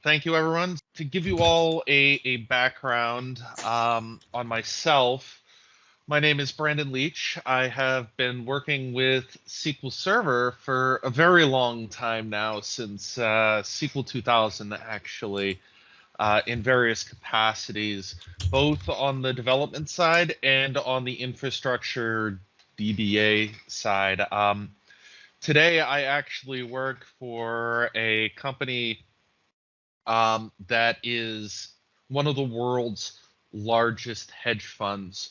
Thank you, everyone. To give you all a background on myself, my name is Brandon Leach. I have been working with SQL Server for a very long time now, since SQL 2000, actually, in various capacities, both on the development side and on the infrastructure DBA side. Today, I actually work for a company that is one of the world's largest hedge funds.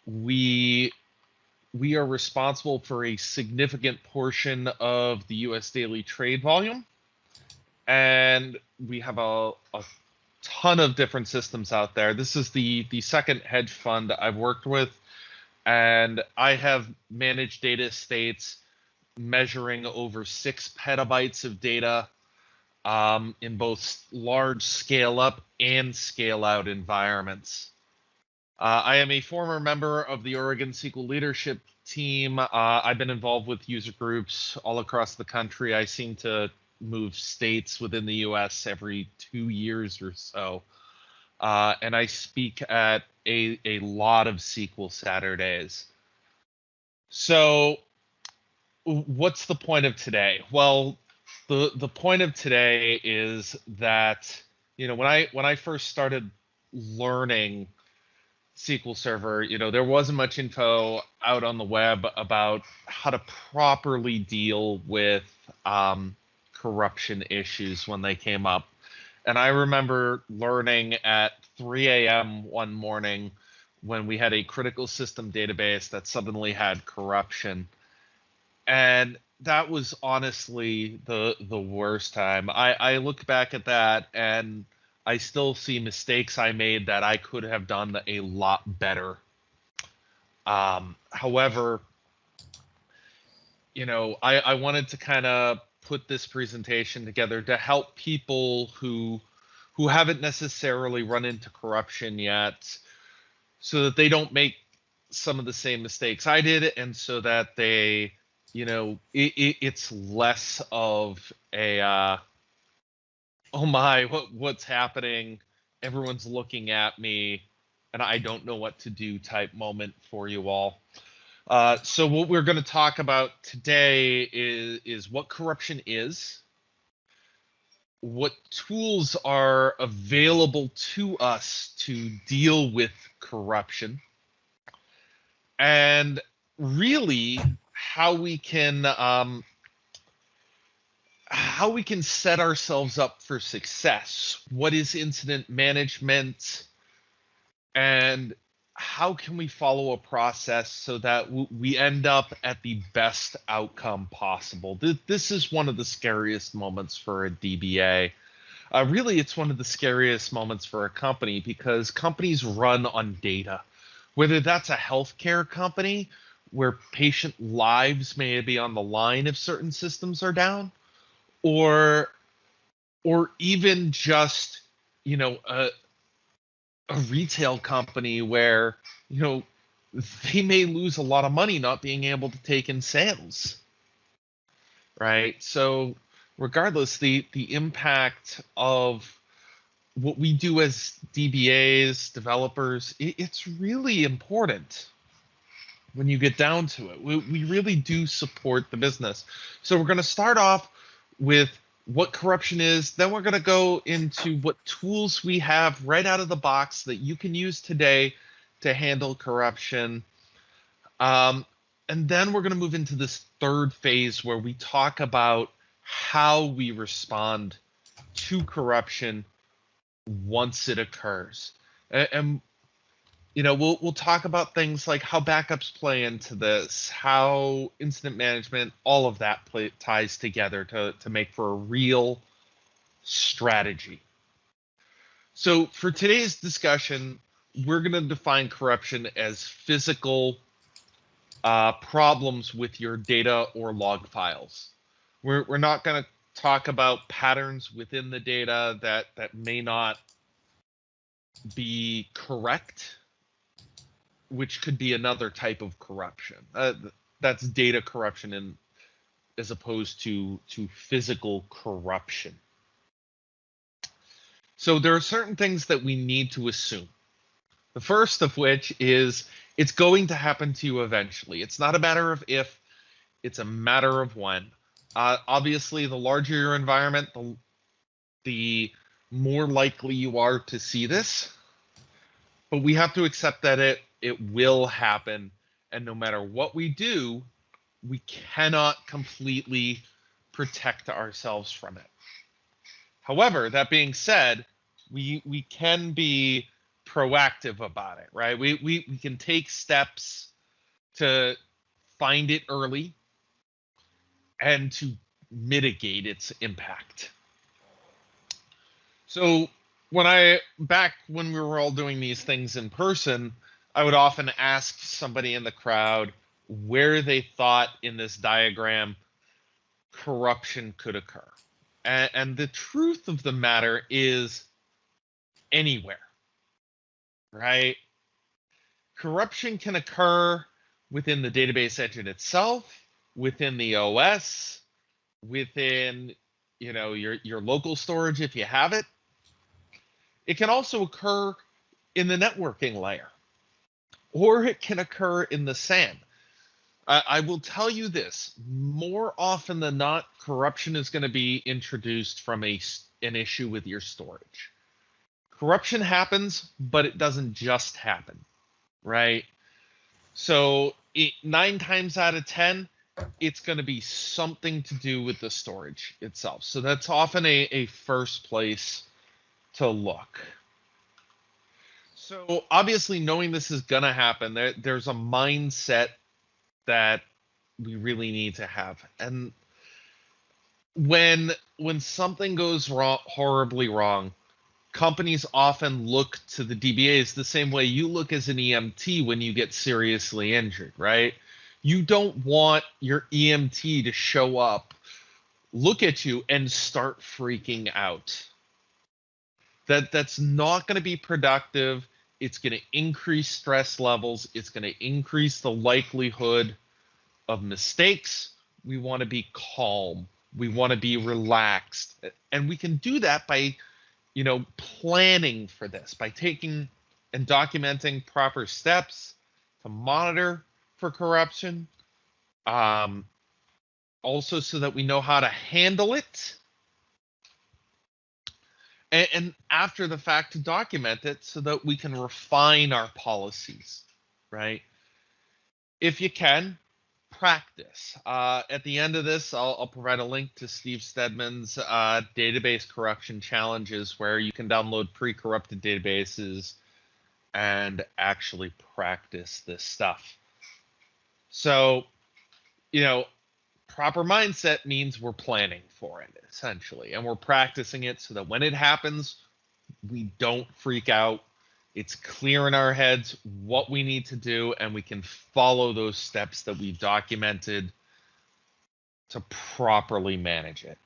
We are responsible for a significant portion of the US daily trade volume, and we have a ton of different systems out there. This is the second hedge fund I've worked with, and I have managed data estates measuring over 6 petabytes of data in both large scale up and scale out environments. I am a former member of the Oregon SQL leadership team. I've been involved with user groups all across the country. I seem to move states within the US every 2 years or so. And I speak at a lot of SQL Saturdays. So what's the point of today? Well, the point of today is that, when I first started learning SQL Server, there wasn't much info out on the web about how to properly deal with corruption issues when they came up. And I remember learning at 3 a.m. one morning when we had a critical system database that suddenly had corruption. And that was honestly the worst time. I look back at that and I still see mistakes I made that I could have done a lot better. However, I wanted to kind of put this presentation together to help people who haven't necessarily run into corruption yet, so that they don't make some of the same mistakes I did, and so that they, it's less of a oh my, what's happening? Everyone's looking at me, and I don't know what to do type moment for you all. So what we're going to talk about today is what corruption is, what tools are available to us to deal with corruption, and really how we can set ourselves up for success. What is incident management, and how can we follow a process so that we end up at the best outcome possible? This is one of the scariest moments for a DBA. Really, it's one of the scariest moments for a company, because companies run on data. Whether that's a healthcare company where patient lives may be on the line if certain systems are down, or even just a retail company where they may lose a lot of money not being able to take in sales, right? So regardless, the impact of what we do as DBAs, developers, it's really important when you get down to it. We really do support the business. So we're going to start off with what corruption is, then we're going to go into what tools we have right out of the box that you can use today to handle corruption. And then we're going to move into this third phase where we talk about how we respond to corruption once it occurs. And we'll talk about things like how backups play into this, how incident management, all of that ties together to make for a real strategy. So for today's discussion, we're going to define corruption as physical problems with your data or log files. We're not going to talk about patterns within the data that may not be correct, which could be another type of corruption. That's data corruption as opposed to physical corruption. So there are certain things that we need to assume. The first of which is it's going to happen to you eventually. It's not a matter of if, it's a matter of when. Obviously, the larger your environment, the more likely you are to see this. But we have to accept that it will happen. And no matter what we do, we cannot completely protect ourselves from it. However, that being said, we can be proactive about it, right? We can take steps to find it early and to mitigate its impact. So back when we were all doing these things in person, I would often ask somebody in the crowd where they thought in this diagram corruption could occur. And the truth of the matter is anywhere, right? Corruption can occur within the database engine itself, within the OS, within your local storage if you have it. It can also occur in the networking layer, or it can occur in the SAN. I will tell you this, more often than not, corruption is going to be introduced from an issue with your storage. Corruption happens, but it doesn't just happen, right? So 9 times out of 10, it's going to be something to do with the storage itself. So that's often a first place to look. So obviously, knowing this is going to happen, there's a mindset that we really need to have. And when something goes wrong, horribly wrong, companies often look to the DBAs the same way you look as an EMT when you get seriously injured, right? You don't want your EMT to show up, look at you, and start freaking out. That's not going to be productive. It's going to increase stress levels. It's going to increase the likelihood of mistakes. We want to be calm. We want to be relaxed. And we can do that by, planning for this, by taking and documenting proper steps to monitor for corruption. Also so that we know how to handle it. And after the fact to document it so that we can refine our policies, right? If you can, practice. At the end of this, I'll provide a link to Steve Stedman's database corruption challenges where you can download pre-corrupted databases and actually practice this stuff. So, proper mindset means we're planning for it, essentially, and we're practicing it so that when it happens, we don't freak out. It's clear in our heads what we need to do, and we can follow those steps that we've documented to properly manage it.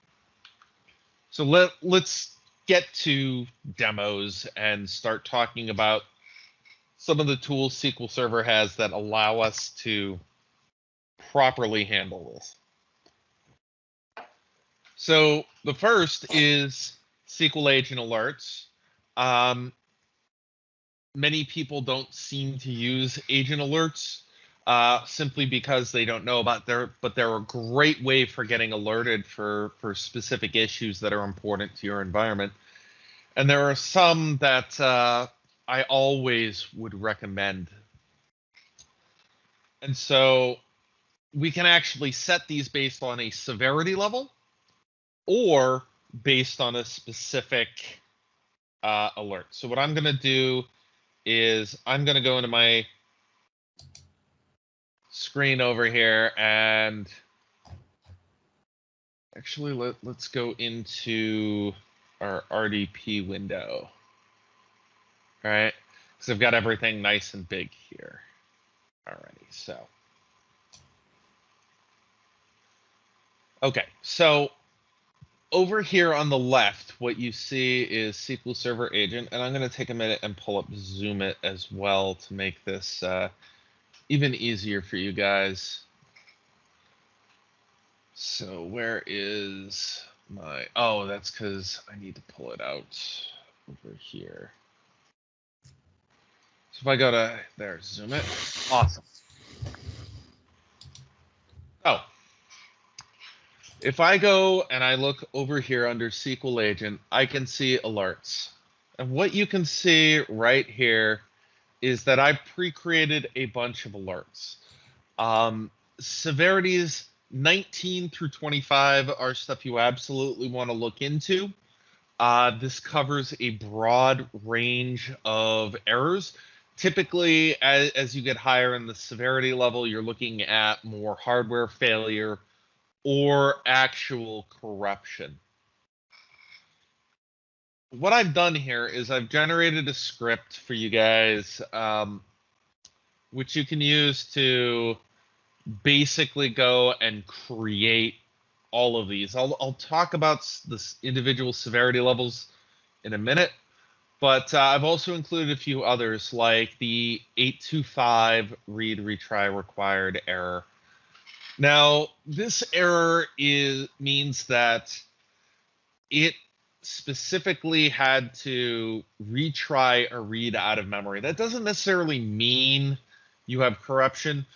So let's get to demos and start talking about some of the tools SQL Server has that allow us to properly handle this. So the first is SQL agent alerts. Many people don't seem to use agent alerts simply because they don't know about but they're a great way for getting alerted for specific issues that are important to your environment. And there are some that I always would recommend. And so we can actually set these based on a severity level or based on a specific alert. So what I'm going to do is I'm going to go into my screen over here and actually let's go into our RDP window. All right, because I've got everything nice and big here already. So, okay, so over here on the left, what you see is SQL Server Agent, and I'm going to take a minute and pull up Zoom it as well to make this even easier for you guys. So where is my, oh, that's because I need to pull it out over here. So if I go to there, zoom it. Awesome. Oh, if I go and I look over here under SQL Agent, I can see alerts. And what you can see right here is that I pre-created a bunch of alerts. Severities 19 through 25 are stuff you absolutely want to look into. This covers a broad range of errors. Typically, as you get higher in the severity level, you're looking at more hardware failure or actual corruption. What I've done here is I've generated a script for you guys, which you can use to basically go and create all of these. I'll talk about the individual severity levels in a minute, but I've also included a few others like the 825 read retry required error. Now, this error means that it specifically had to retry a read out of memory. That doesn't necessarily mean you have corruption,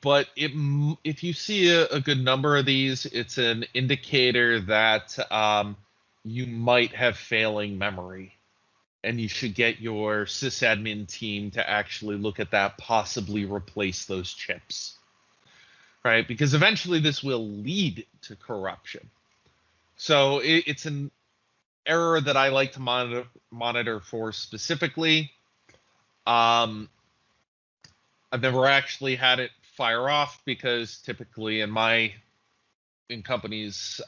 but if you see a good number of these, it's an indicator that you might have failing memory, and you should get your sysadmin team to actually look at that, possibly replace those chips, right? Because eventually this will lead to corruption. So it's an error that I like to monitor for specifically. I've never actually had it fire off because typically in companies,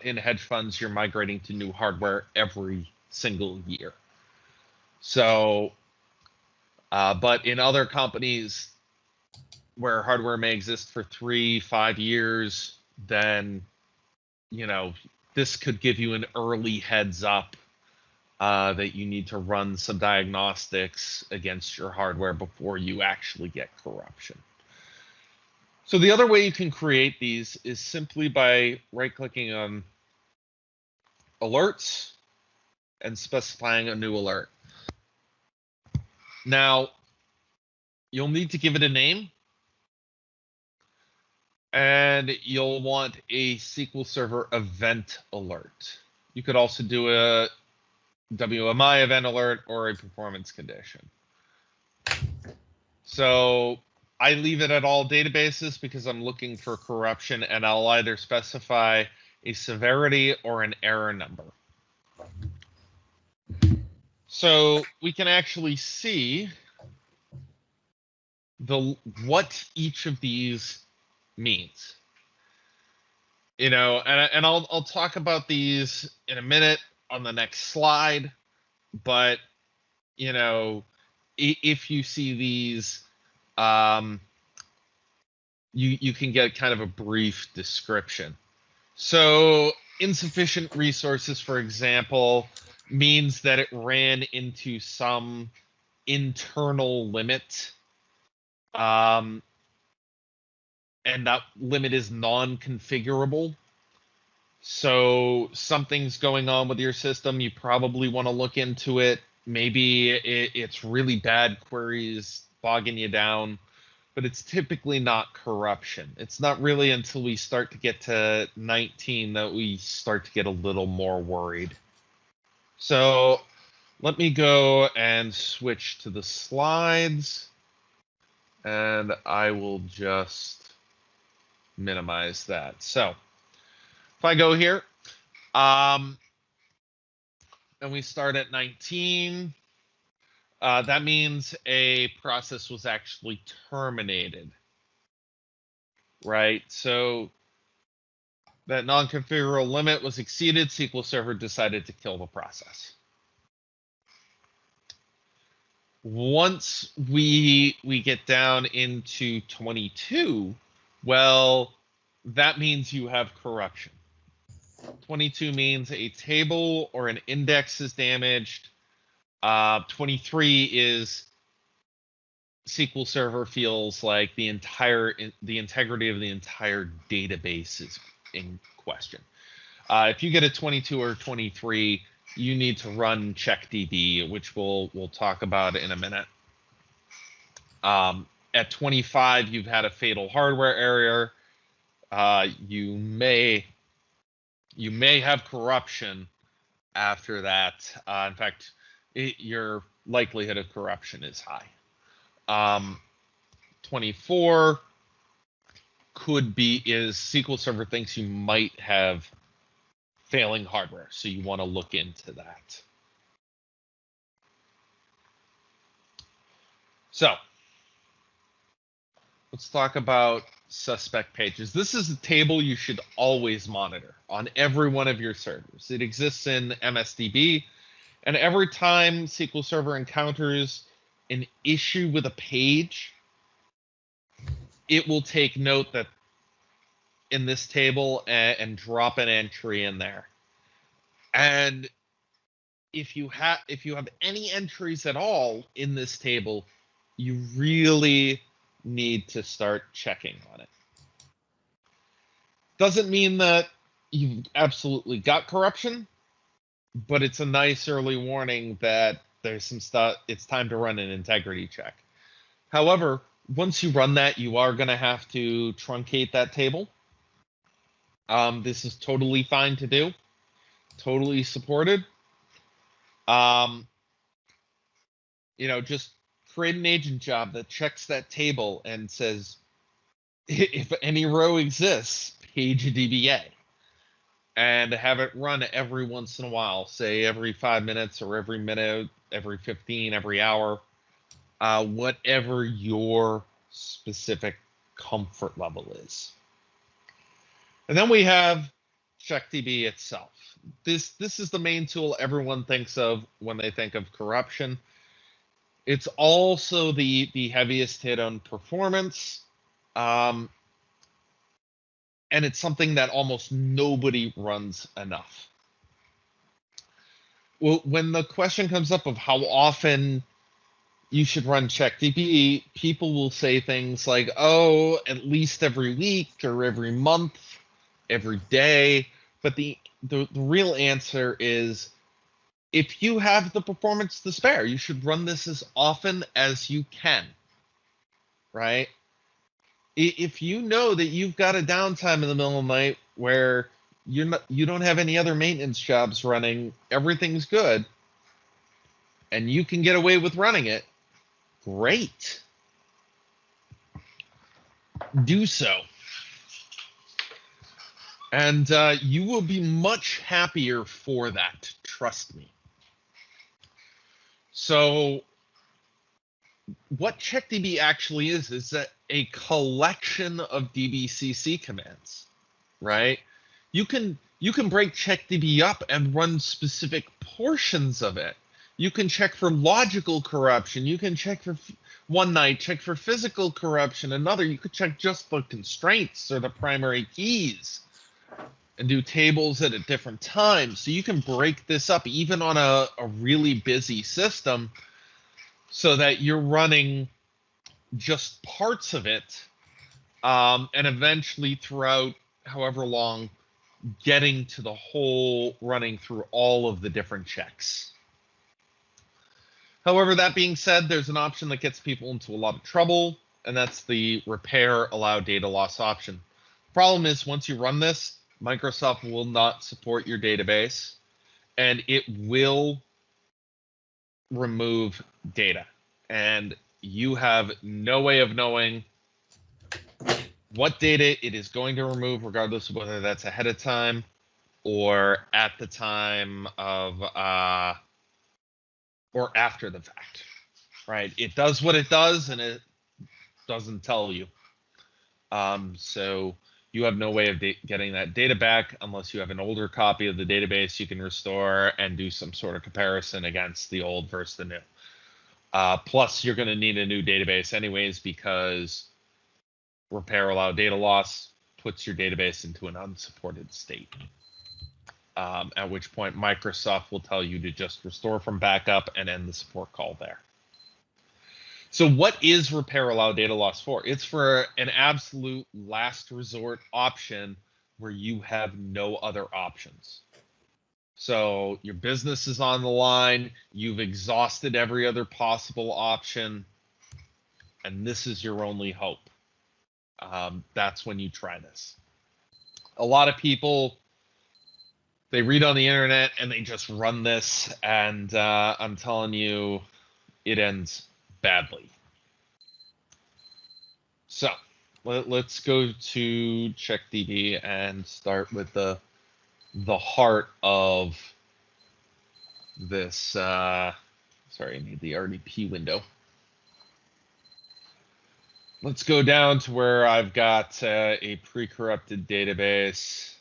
in hedge funds, you're migrating to new hardware every single year. So, but in other companies where hardware may exist for 3-5 years, then, you know, this could give you an early heads up that you need to run some diagnostics against your hardware before you actually get corruption. So the other way you can create these is simply by right-clicking on alerts and specifying a new alert. Now, you'll need to give it a name, and you'll want a SQL Server event alert. You could also do a WMI event alert or a performance condition. So I leave it at all databases because I'm looking for corruption, and I'll either specify a severity or an error number. So we can actually see what each of these means. You know, and I'll talk about these in a minute on the next slide, but you know, if you see these, you can get kind of a brief description. So insufficient resources, for example, means that it ran into some internal limit, and that limit is non-configurable. So something's going on with your system. You probably want to look into it. Maybe it's really bad queries bogging you down, but it's typically not corruption. It's not really until we start to get to 19 that we start to get a little more worried. So let me go and switch to the slides, and I will just minimize that. So if I go here, and we start at 19, that means a process was actually terminated, right? So that non-configurable limit was exceeded. SQL Server decided to kill the process. Once we get down into 22, well, that means you have corruption. 22 means a table or an index is damaged. 23 is SQL Server feels like the integrity of the entire database is in question. If you get a 22 or 23, you need to run CheckDB, which we'll talk about in a minute. At 25, you've had a fatal hardware error. You may have corruption after that. In fact, your likelihood of corruption is high. 24 is SQL Server thinks you might have failing hardware, so you want to look into that. So let's talk about suspect pages. This is a table you should always monitor on every one of your servers. It exists in MSDB, and every time SQL Server encounters an issue with a page, it will take note that in this table and drop an entry in there. And if you have any entries at all in this table, you really need to start checking on it. Doesn't mean that you've absolutely got corruption, but it's a nice early warning that there's some stuff. It's time to run an integrity check. However, once you run that, you are going to have to truncate that table. This is totally fine to do, totally supported. Just create an agent job that checks that table and says, if any row exists, page a DBA, and have it run every once in a while, say every 5 minutes or every minute, every 15, every hour, whatever your specific comfort level is. And then we have CheckDB itself. This is the main tool everyone thinks of when they think of corruption. It's also the heaviest hit on performance. And it's something that almost nobody runs enough. Well, when the question comes up of how often you should run CheckDB, people will say things like, oh, at least every week or every month, every day. But the real answer is, if you have the performance to spare, you should run this as often as you can, right? If you know that you've got a downtime in the middle of the night where you don't have any other maintenance jobs running, everything's good, and you can get away with running it, great. Do so. And you will be much happier for that, trust me. So what CheckDB actually is that a collection of DBCC commands, right? You can break CheckDB up and run specific portions of it. You can check for logical corruption. You can check for one night, check for physical corruption. Another, you could check just the constraints or the primary keys and do tables at a different time. So you can break this up even on a really busy system so that you're running just parts of it, and eventually throughout however long, getting to the whole running through all of the different checks. However, that being said, there's an option that gets people into a lot of trouble, and that's the repair allow data loss option. Problem is, once you run this, Microsoft will not support your database, and it will remove data. And you have no way of knowing what data it is going to remove, regardless of whether that's ahead of time or at the time of or after the fact, right? It does what it does, and it doesn't tell you. So you have no way of getting that data back unless you have an older copy of the database you can restore and do some sort of comparison against the old versus the new. Plus, you're going to need a new database anyways, because repair allow data loss puts your database into an unsupported state. At which point Microsoft will tell you to just restore from backup and end the support call there. So what is repair allow data loss for? It's for an absolute last resort option where you have no other options. So your business is on the line. You've exhausted every other possible option, and this is your only hope. That's when you try this. A lot of people, they read on the internet and they just run this, and I'm telling you, it ends badly. So let's go to CheckDB and start with the heart of this. Sorry, I need the RDP window. Let's go down to where I've got a pre-corrupted database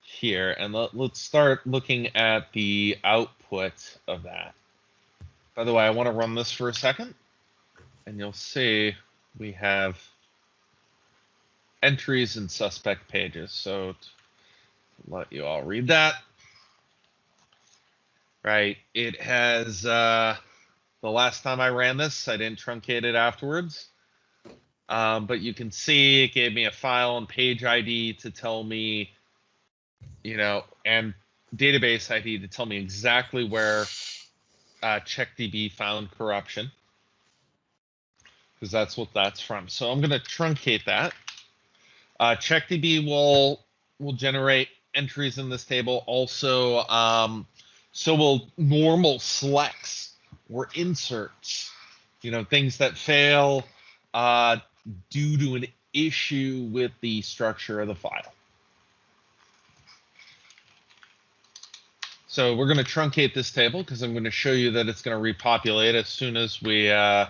here, and let's start looking at the output of that. By the way, I want to run this for a second, and you'll see we have entries and suspect pages. So to let you all read that, right? It has, the last time I ran this, I didn't truncate it afterwards. But you can see it gave me a file and page ID to tell me, you know, and database ID to tell me exactly where CheckDB found corruption, because that's what that's from. So I'm going to truncate that. CheckDB will generate entries in this table. Also, so will normal selects or inserts, you know, things that fail due to an issue with the structure of the file. So we're going to truncate this table because I'm going to show you that it's going to repopulate as soon as we run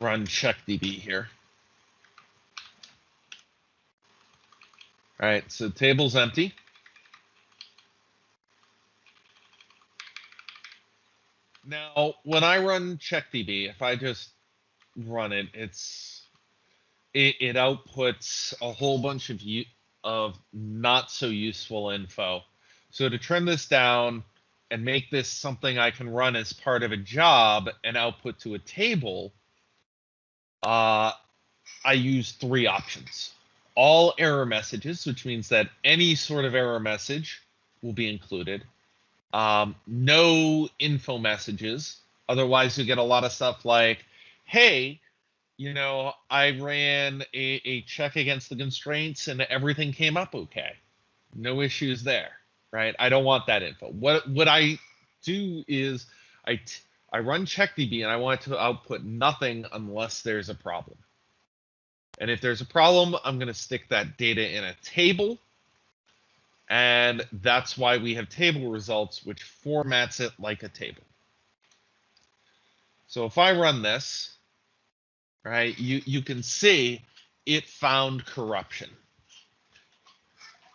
CheckDB here. All right, so table's empty. Now, when I run CheckDB, if I just run it, it outputs a whole bunch of not so useful info. So to trim this down and make this something I can run as part of a job and output to a table, I use 3 options. All error messages, which means that any sort of error message will be included. No info messages. Otherwise, you get a lot of stuff like, hey, you know, I ran a check against the constraints and everything came up okay. No issues there, right? I don't want that info. What I do is I run CheckDB and I want it to output nothing unless there's a problem. And if there's a problem, I'm going to stick that data in a table. And that's why we have table results, which formats it like a table. So if I run this, right, you can see it found corruption.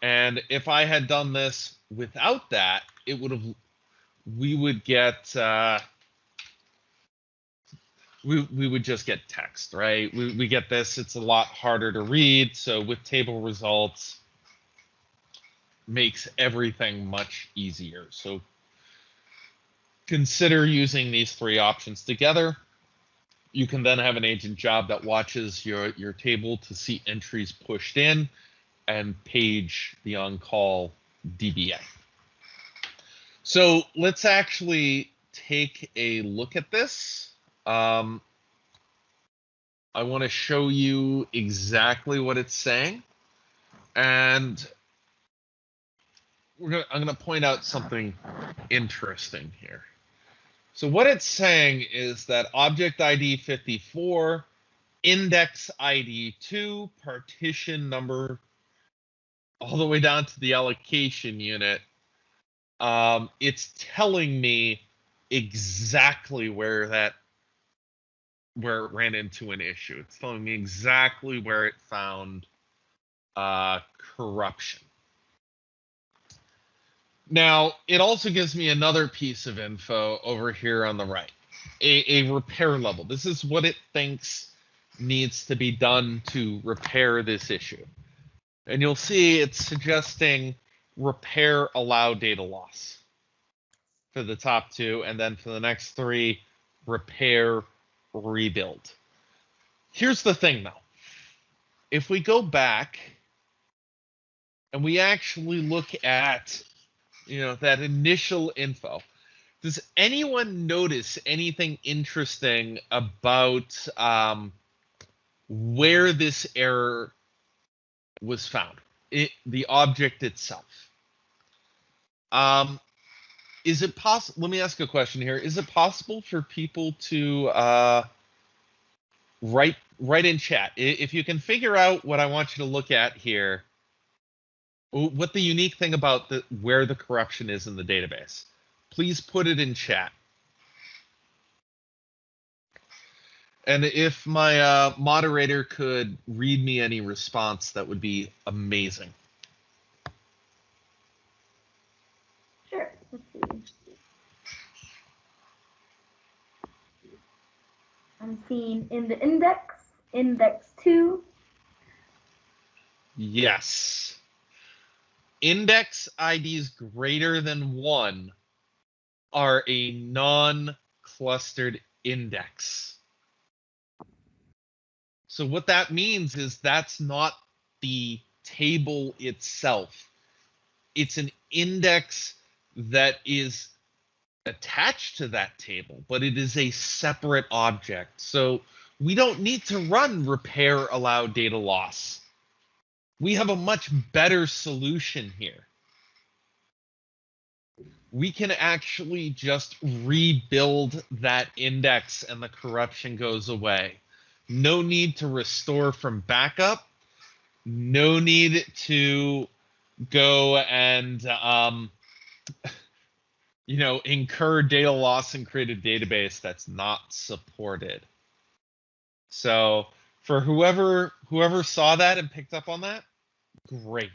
And if I had done this without that, it would have, we would get, we would just get text, right? We get this, it's a lot harder to read. So with table results, makes everything much easier. So consider using these 3 options together. You can then have an agent job that watches your table to see entries pushed in and page the on-call DBA. So let's actually take a look at this. I want to show you exactly what it's saying. And I'm going to point out something interesting here. So what it's saying is that object ID 54, index ID 2, partition number, all the way down to the allocation unit. It's telling me exactly where it ran into an issue. It's telling me exactly where it found corruption. Now, it also gives me another piece of info over here on the right, a repair level. This is what it thinks needs to be done to repair this issue. And you'll see it's suggesting repair allow data loss for the top 2, and then for the next 3, repair rebuild. Here's the thing though. If we go back and we actually look at, that initial info. Does anyone notice anything interesting about where this error was found? The object itself. Is it possible? Let me ask a question here. Is it possible for people to write in chat if you can figure out what I want you to look at here? What the unique thing about where the corruption is in the database? Please put it in chat. And if my moderator could read me any response, that would be amazing. Sure. Let's see. I'm seeing in the index 2. Yes. Index IDs greater than 1 are a non-clustered index. So what that means is that's not the table itself. It's an index that is attached to that table, but it is a separate object. So we don't need to run repair allow data loss. We have a much better solution here. We can actually just rebuild that index and the corruption goes away. No need to restore from backup. No need to go and incur data loss and create a database that's not supported. So for whoever saw that and picked up on that, great.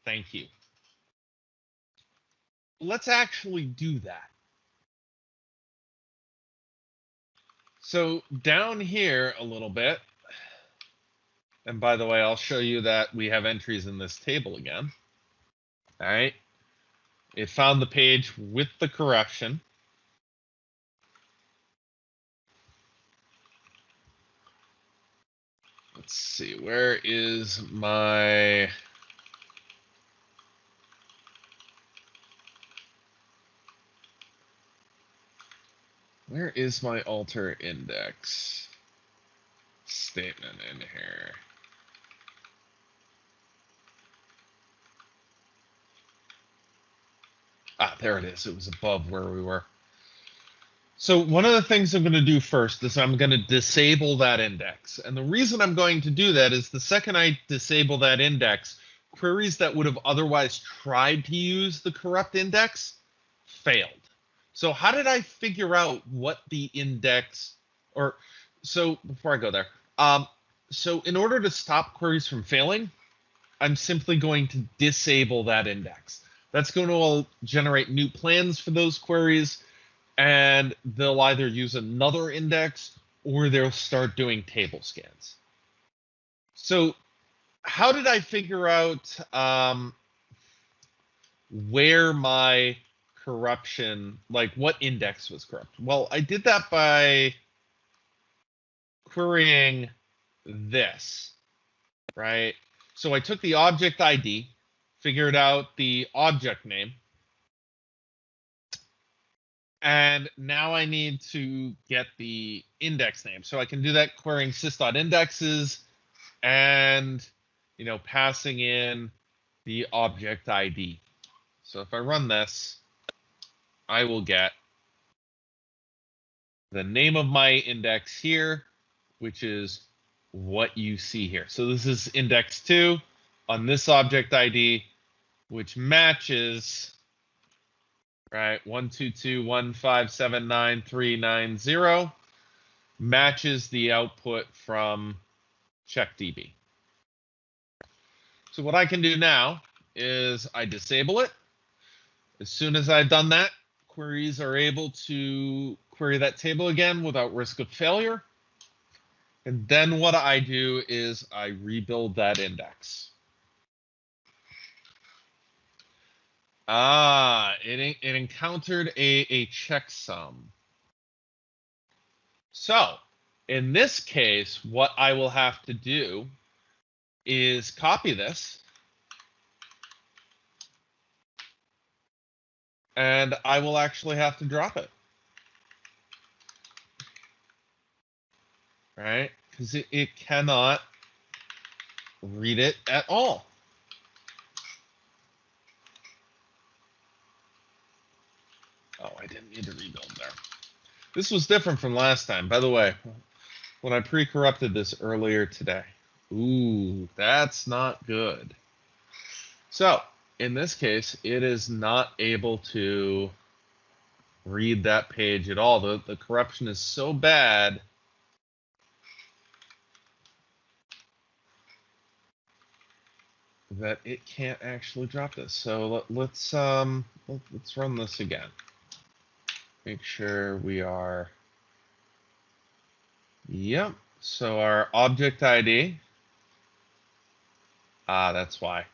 Thank you. Let's actually do that. So down here a little bit, and by the way, I'll show you that we have entries in this table again. All right. It found the page with the corruption. Let's see, where is my... Where is my alter index statement in here? Ah, there it is. It was above where we were. So one of the things I'm going to do first is I'm going to disable that index. And the reason I'm going to do that is the second I disable that index, queries that would have otherwise tried to use the corrupt index failed. So how did I figure out what the index, or so before I go there, so in order to stop queries from failing, I'm simply going to disable that index. That's going to generate new plans for those queries, and they'll either use another index or they'll start doing table scans. So how did I figure out where my corruption, like what index was corrupt? Well, I did that by querying this, right? So I took the object ID, figured out the object name, and now I need to get the index name. So I can do that querying sys.indexes and, passing in the object ID. So if I run this, I will get the name of my index here, which is what you see here. So this is index 2 on this object ID, which matches, right, 122.157.9.390, matches the output from CheckDB. So what I can do now is I disable it. As soon as I've done that, queries are able to query that table again without risk of failure. And then what I do is I rebuild that index. It encountered a checksum. So in this case, what I will have to do is copy this and I will actually have to drop it. Right? Because it cannot read it at all. Oh, I didn't need to rebuild there. This was different from last time. By the way, when I pre-corrupted this earlier today. Ooh, that's not good. So, in this case, it is not able to read that page at all. The corruption is so bad that it can't actually drop this. So let's run this again. Make sure we are. Yep. So our object ID. Ah, that's why.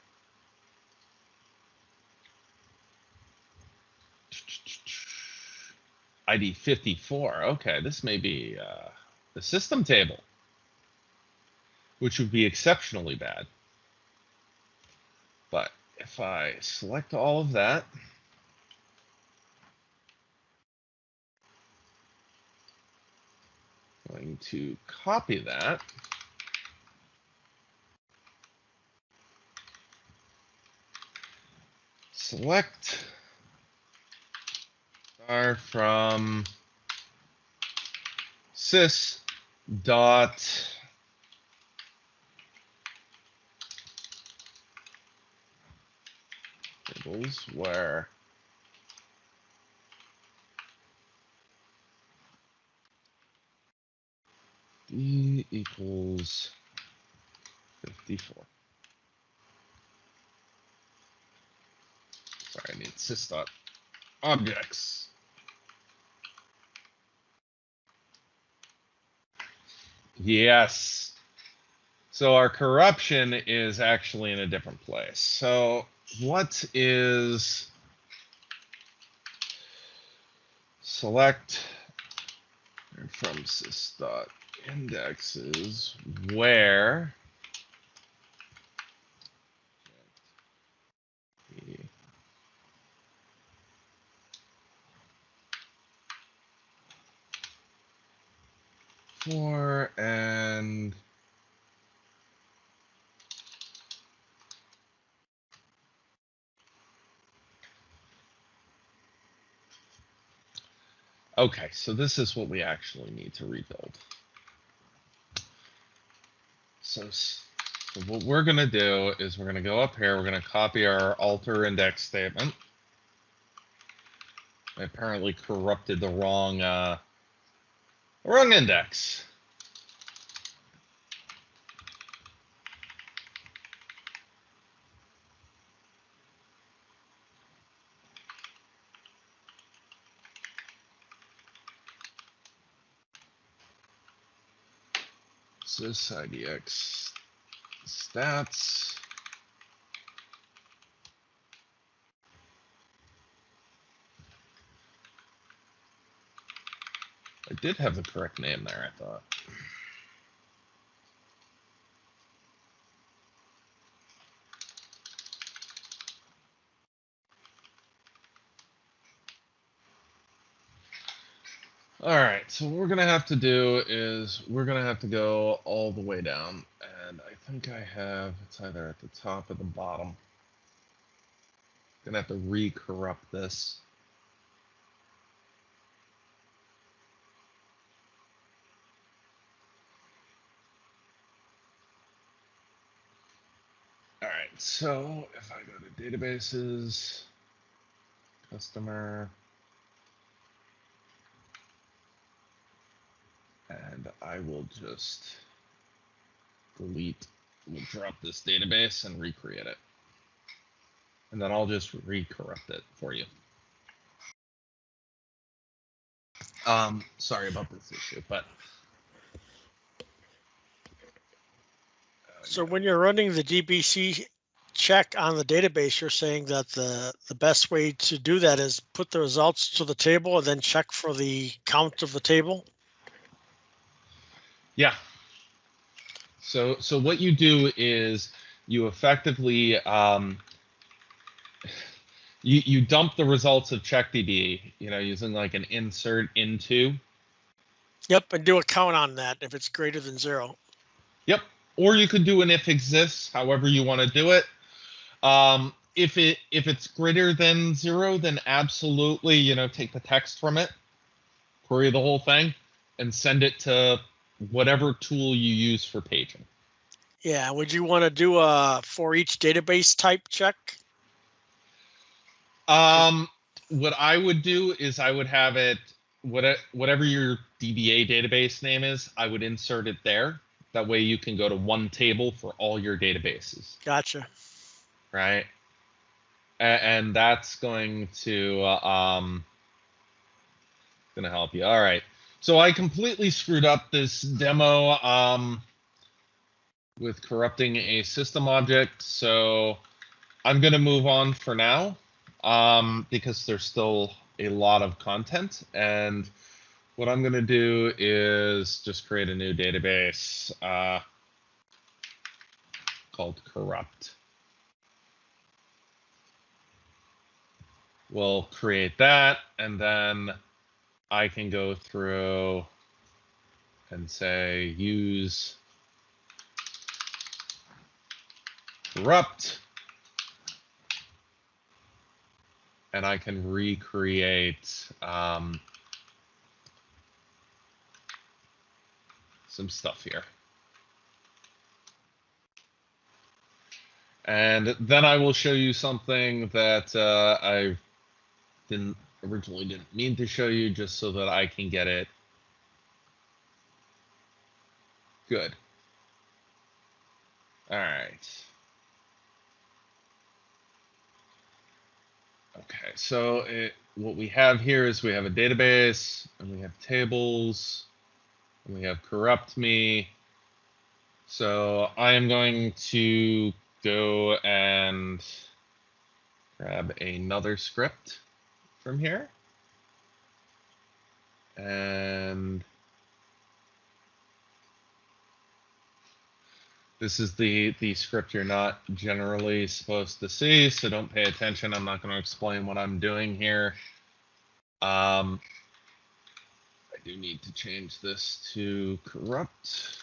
ID 54. Okay, this may be the system table, which would be exceptionally bad. But if I select all of that, I'm going to copy that. Select star from sys dot tables where D equals 54. Sorry, I need sys dot objects. Yes. So our corruption is actually in a different place. So what is select from sys dot indexes where for and okay, so this is what we actually need to rebuild. So what we're going to do is we're going to go up here. We're going to copy our alter index statement. I apparently corrupted the wrong index. Sys IDX stats. I did have the correct name there, I thought. All right, so what we're gonna have to do is we're gonna have to go all the way down, and I think I have, it's either at the top or the bottom. Gonna have to re-corrupt this. All right, so if I go to databases, customer, and I will just delete, we'll drop this database and recreate it. And then I'll just re-corrupt it for you. Sorry about this issue, but. So when you're running the DBC check on the database, you're saying that the best way to do that is put the results to the table and then check for the count of the table? Yeah. So what you do is you effectively you dump the results of CheckDB, using like an insert into. Yep, and do a count on that if it's greater than 0. Yep. Or you could do an if exists, however you want to do it. If it's greater than 0, then absolutely, take the text from it, query the whole thing, and send it to whatever tool you use for paging. Yeah, would you want to do a for each database type check? What I would do is I would have it, whatever your DBA database name is, I would insert it there. That way you can go to one table for all your databases. Gotcha. Right. And that's going to help you. All right. So I completely screwed up this demo with corrupting a system object. So I'm going to move on for now because there's still a lot of content. And what I'm going to do is just create a new database called corrupt. We'll create that, and then I can go through and say use corrupt, and I can recreate some stuff here. And then I will show you something that I originally didn't mean to show you, just so that I can get it good. All right. Okay, so what we have here is we have a database, and we have tables, and we have corrupt me. So I am going to go and grab another script from here. And this is the script you're not generally supposed to see, so don't pay attention. I'm not going to explain what I'm doing here. I do need to change this to corrupt.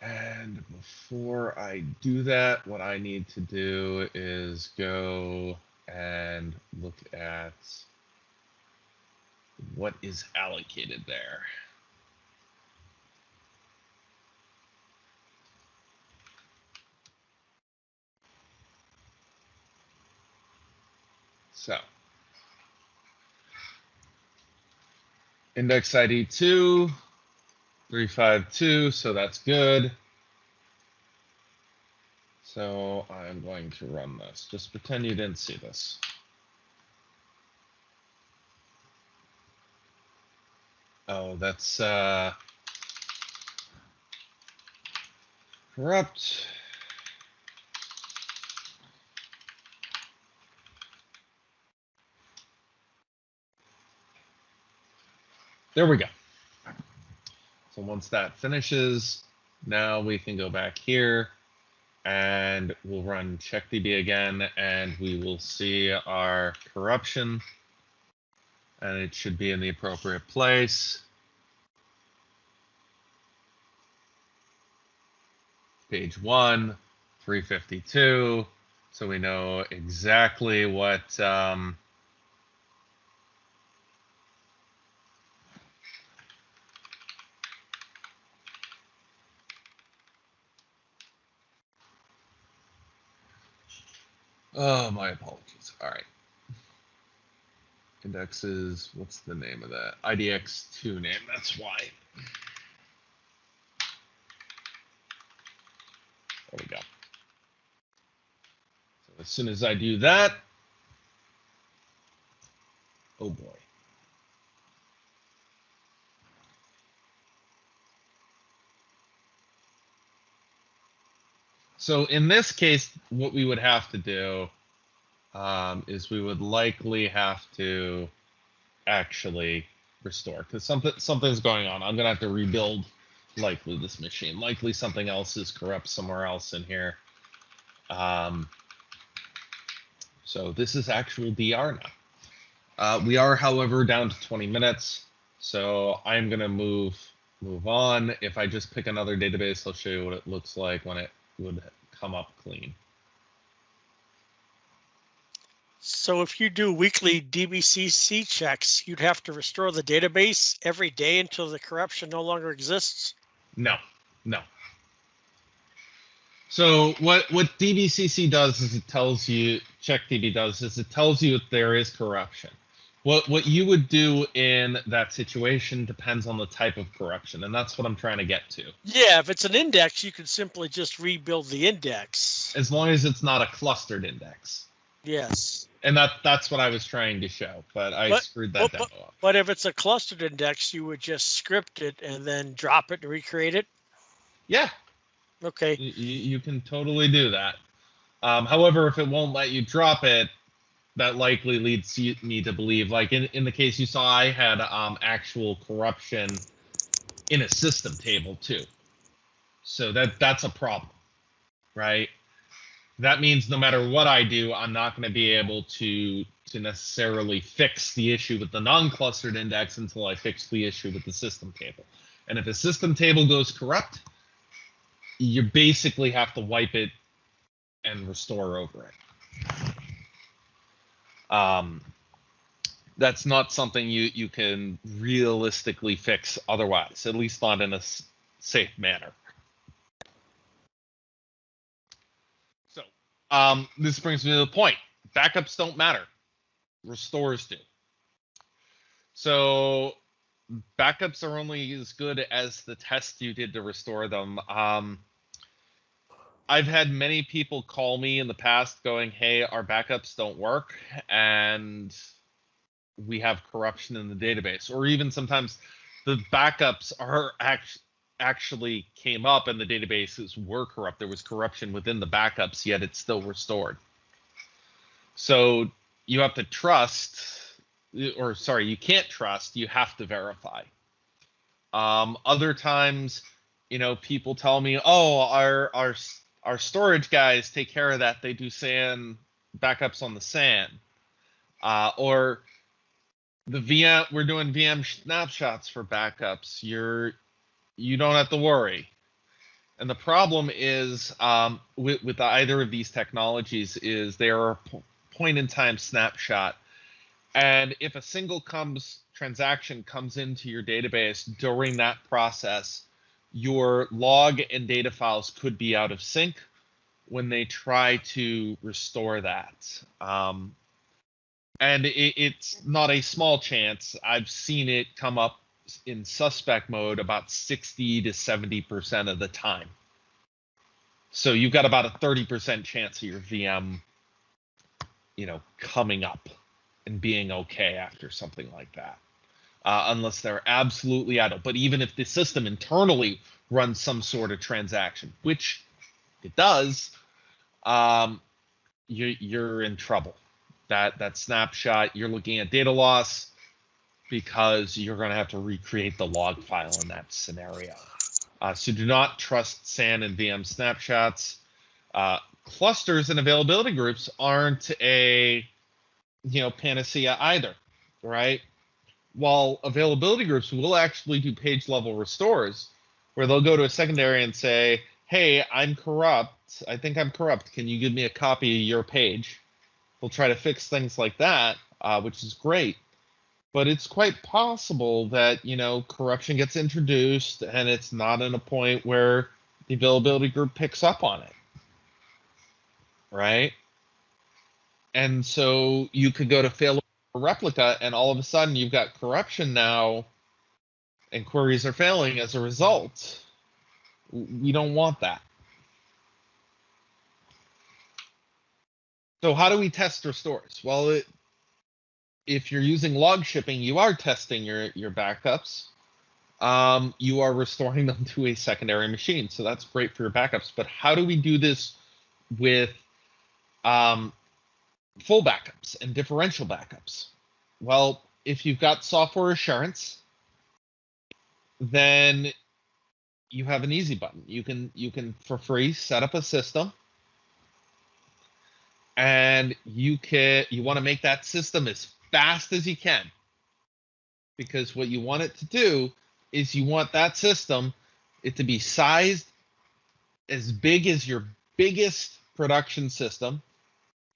And before I do that, what I need to do is go and look at what is allocated there. So, index ID 2, 352, so that's good. So I'm going to run this. Just pretend you didn't see this. Oh, that's corrupt. There we go. So once that finishes, now we can go back here and we'll run CheckDB again, and we will see our corruption, and it should be in the appropriate place. Page 1, 352. So we know exactly what oh, my apologies. All right. Indexes, what's the name of that? IDX2 name, that's why. There we go. So as soon as I do that, oh boy. So in this case, what we would have to do is we would likely have to actually restore, because something's going on. I'm gonna have to rebuild likely this machine. Likely something else is corrupt somewhere else in here. So this is actual DR now. We are, however, down to 20 minutes. So I'm going to move on. If I just pick another database, I'll show you what it looks like when it would come up clean. So if you do weekly DBCC checks, you'd have to restore the database every day until the corruption no longer exists? No. So what DBCC does is it tells you, CheckDB does, is it tells you if there is corruption. What you would do in that situation depends on the type of corruption, and that's what I'm trying to get to. Yeah, if it's an index, you could simply just rebuild the index. As long as it's not a clustered index. Yes. And that's what I was trying to show, but I screwed that demo up. But if it's a clustered index, you would just script it and then drop it and recreate it? Yeah. Okay. You can totally do that. However, if it won't let you drop it, that likely leads me to believe, like in the case you saw, I had actual corruption in a system table too. So that's a problem, right? That means no matter what I do, I'm not going to be able to necessarily fix the issue with the non-clustered index until I fix the issue with the system table. And if a system table goes corrupt, you basically have to wipe it and restore over it. That's not something you can realistically fix otherwise, at least not in a safe manner. So this brings me to the point. Backups don't matter. Restores do. So backups are only as good as the test you did to restore them. I've had many people call me in the past going, hey, our backups don't work and we have corruption in the database. Or even sometimes the backups are actually came up and the databases were corrupt. There was corruption within the backups, yet it's still restored. So you have to trust, or sorry, you can't trust, you have to verify. Other times, people tell me, oh, our storage guys take care of that. They do SAN backups on the SAN. Or the VM, we're doing VM snapshots for backups. You don't have to worry. And the problem is with either of these technologies is they are a point in time snapshot. And if a single transaction comes into your database during that process, your log and data files could be out of sync when they try to restore that. And it's not a small chance. I've seen it come up in suspect mode about 60 to 70% of the time. So you've got about a 30% chance of your VM, coming up and being okay after something like that. Unless they're absolutely idle. But even if the system internally runs some sort of transaction, which it does, you're in trouble. That snapshot, you're looking at data loss because you're going to have to recreate the log file in that scenario. So do not trust SAN and VM snapshots. Clusters and availability groups aren't a panacea either, right? While availability groups will actually do page level restores where they'll go to a secondary and say, hey, I'm corrupt. I think I'm corrupt. Can you give me a copy of your page? They'll try to fix things like that, which is great. But it's quite possible that, corruption gets introduced and it's not in a point where the availability group picks up on it, right? And so you could go to fail replica and all of a sudden you've got corruption now and queries are failing as a result. We don't want that. So how do we test restores? Well, if you're using log shipping, you are testing your backups. You are restoring them to a secondary machine. So that's great for your backups. But how do we do this with full backups and differential backups? Well, if you've got software assurance, then you have an easy button. You can for free set up a system, and you want to make that system as fast as you can, because what you want it to do is you want that system it to be sized as big as your biggest production system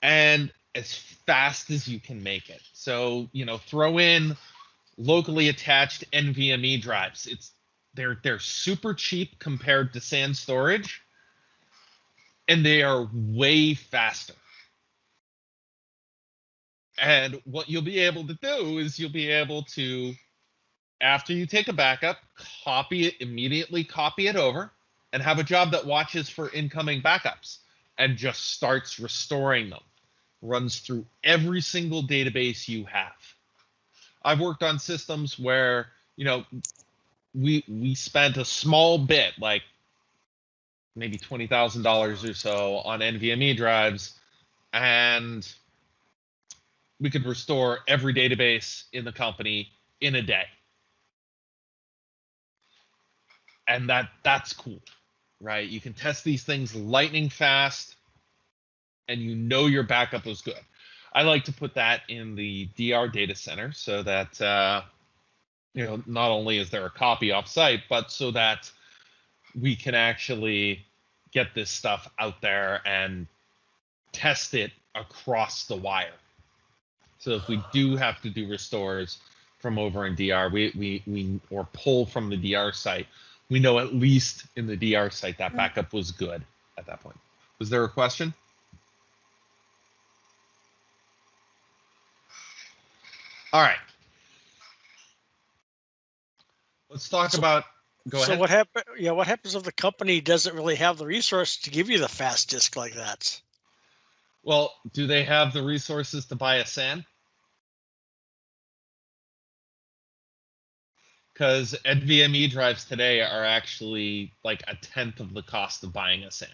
and as fast as you can make it. So, throw in locally attached NVMe drives. They're super cheap compared to SAN storage, and they are way faster. And what you'll be able to do is you'll be able to, after you take a backup, immediately copy it over, and have a job that watches for incoming backups and just starts restoring them. Runs through every single database you have. I've worked on systems where, we spent a small bit, like maybe $20,000 or so on NVMe drives, and we could restore every database in the company in a day. And that's cool, right? You can test these things lightning fast, and your backup was good. I like to put that in the DR data center so that not only is there a copy off-site, but so that we can actually get this stuff out there and test it across the wire. So if we do have to do restores from over in DR, we or pull from the DR site, we know at least in the DR site that backup was good at that point. Was there a question? All right. Let's talk about. Go ahead. So what happens if the company doesn't really have the resource to give you the fast disk like that? Well, do they have the resources to buy a SAN? Because NVMe drives today are actually like a tenth of the cost of buying a SAN.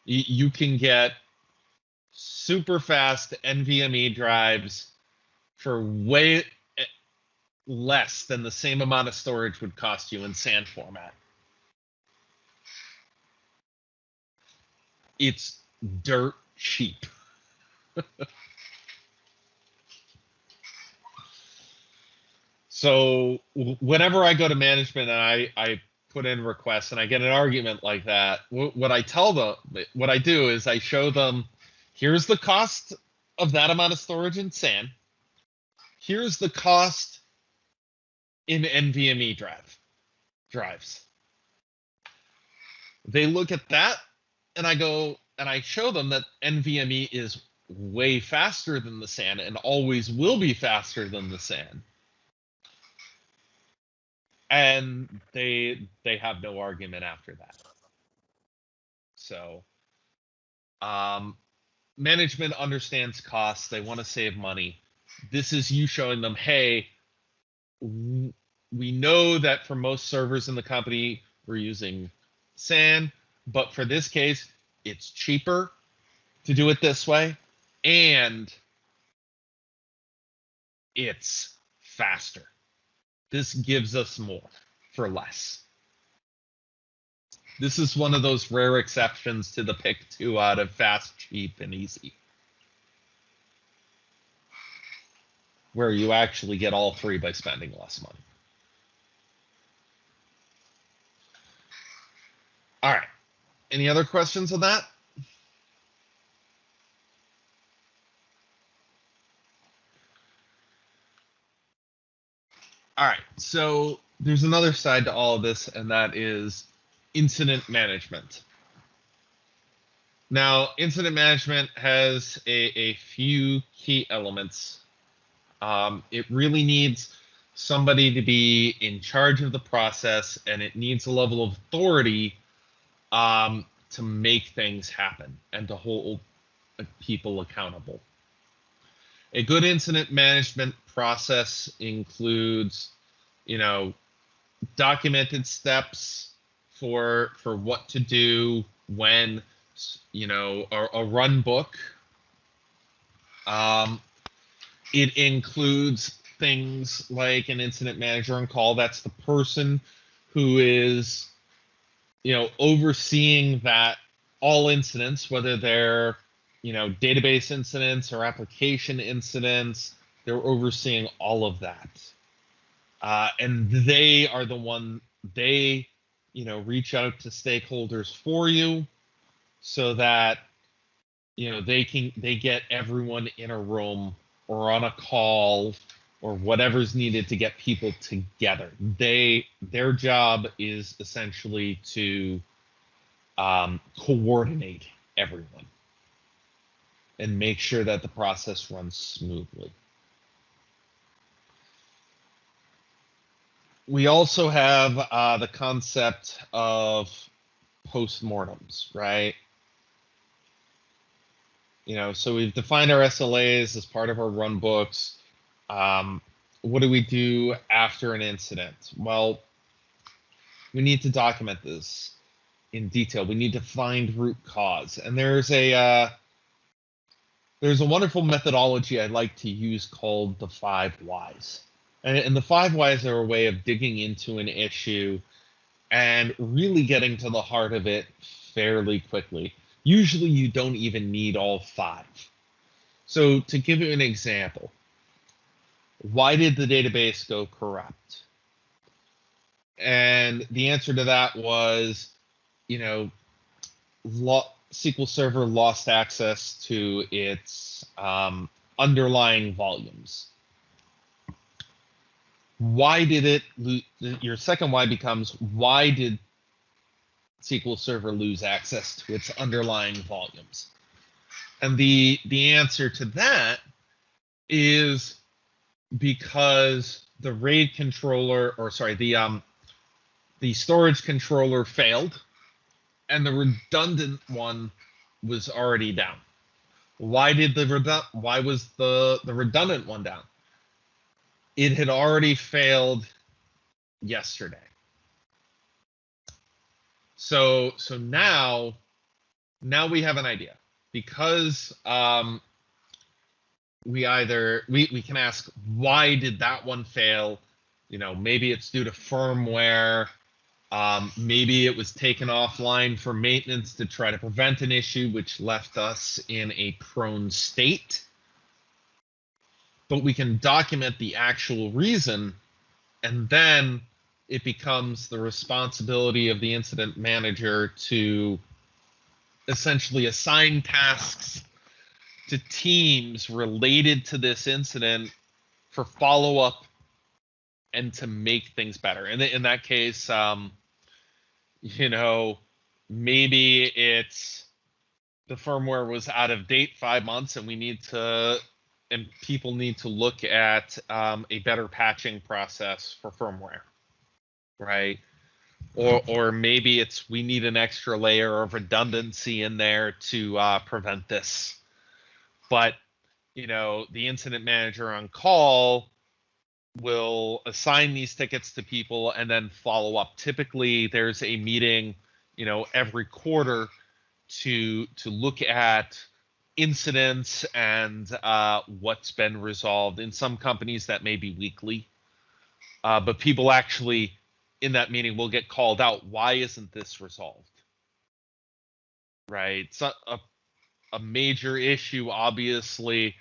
You can get super fast NVMe drives for way less than the same amount of storage would cost you in SAN format. It's dirt cheap. So whenever I go to management and I put in requests and I get an argument like that, what I do is I show them, here's the cost of that amount of storage in SAN. Here's the cost in NVMe drives. They look at that, and I show them that NVMe is way faster than the SAN and always will be faster than the SAN. And they have no argument after that. So management understands costs. They want to save money. This is you showing them, hey, we know that for most servers in the company, we're using SAN, but for this case, it's cheaper to do it this way, and it's faster. This gives us more for less. This is one of those rare exceptions to the pick 2 out of fast, cheap, and easy, where you actually get all 3 by spending less money. All right. Any other questions on that? All right. So there's another side to all of this, and that is incident management. Now, incident management has a few key elements. It really needs somebody to be in charge of the process, and it needs a level of authority to make things happen and to hold people accountable. A good incident management process includes, documented steps for what to do when, a run book. It includes things like an incident manager on call. That's the person who is, overseeing that all incidents, whether they're, database incidents or application incidents, they're overseeing all of that. And they are the one, they, reach out to stakeholders for you so that, they get everyone in a room or on a call or whatever's needed to get people together. Their job is essentially to coordinate everyone and make sure that the process runs smoothly. We also have the concept of postmortems, right? So we've defined our SLAs as part of our run books. What do we do after an incident? Well, we need to document this in detail. We need to find root cause. And there's a wonderful methodology I like to use called the 5 whys. And the 5 whys are a way of digging into an issue and really getting to the heart of it fairly quickly. Usually you don't even need all 5. So to give you an example, why did the database go corrupt? And the answer to that was, SQL Server lost access to its underlying volumes. Why did it lose? Your second why becomes, why did SQL Server lose access to its underlying volumes? And the answer to that is because the RAID controller, the storage controller failed, and the redundant one was already down. Why was the redundant one down? It had already failed yesterday. So now we have an idea, because we can ask, why did that one fail? Maybe it's due to firmware. Maybe it was taken offline for maintenance to try to prevent an issue, which left us in a prone state. But we can document the actual reason, and then it becomes the responsibility of the incident manager to essentially assign tasks to teams related to this incident for follow-up and to make things better. And in that case, maybe it's the firmware was out of date 5 months, and people need to look at a better patching process for firmware, right? Or maybe it's, we need an extra layer of redundancy in there to prevent this. But, the incident manager on call will assign these tickets to people and then follow up. Typically, there's a meeting, every quarter to look at incidents and what's been resolved. In some companies, that may be weekly. But people actually, in that meeting, will get called out. Why isn't this resolved? Right? It's a major issue, obviously.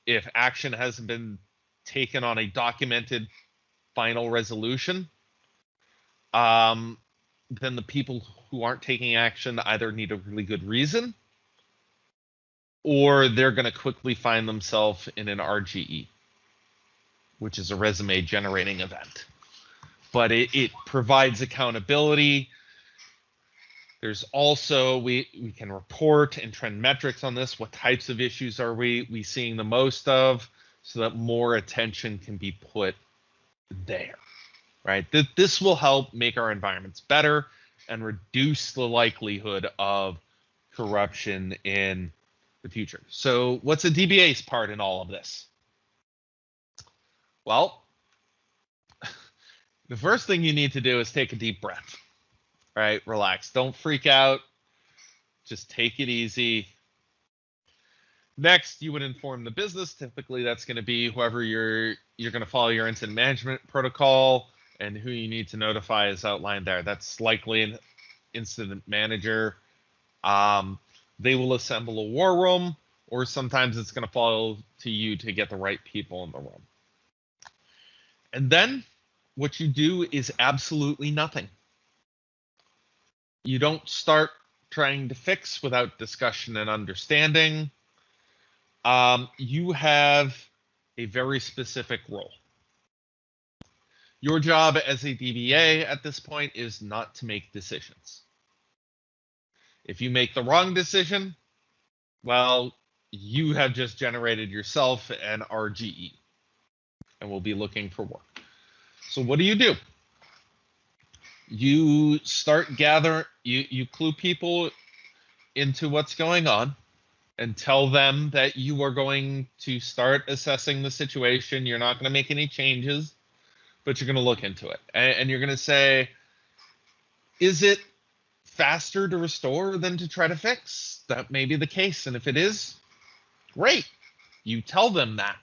If action hasn't been taken on a documented final resolution, then the people who aren't taking action either need a really good reason, or they're going to quickly find themselves in an RGE, which is a resume generating event. But it provides accountability. There's also, we can report and trend metrics on this. What types of issues are we seeing the most of, so that more attention can be put there, right? This will help make our environments better and reduce the likelihood of corruption in the future. So what's a DBA's part in all of this? Well, the first thing you need to do is take a deep breath. Right? Relax. Don't freak out. Just take it easy. Next, you would inform the business. Typically, that's going to be whoever you're going to follow your incident management protocol And who you need to notify is outlined there. That's likely an incident manager. They will assemble a war room, or sometimes it's going to fall to you to get the right people in the room. And then what you do is absolutely nothing. You don't start trying to fix without discussion and understanding. You have a very specific role. Your job as a DBA at this point is not to make decisions. If you make the wrong decision, well, you have just generated yourself an RGE and will be looking for work. So what do? You start you clue people into what's going on and tell them that you are going to start assessing the situation. You're not going to make any changes, but you're going to look into it. And you're going to say, is it faster to restore than to try to fix? That may be the case. And if it is, great. You tell them that.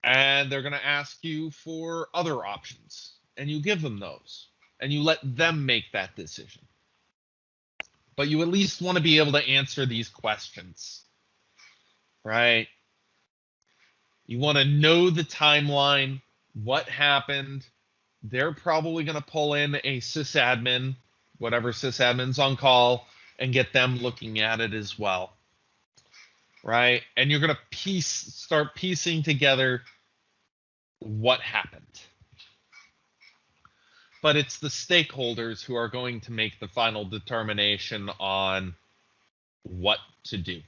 And they're going to ask you for other options. And you give them those. And you let them make that decision. But you at least want to be able to answer these questions, right? You want to know the timeline, what happened. They're probably going to pull in a sysadmin, whatever sysadmin's on call, and get them looking at it as well, right? And you're going to start piecing together what happened. But it's the stakeholders who are going to make the final determination on what to do.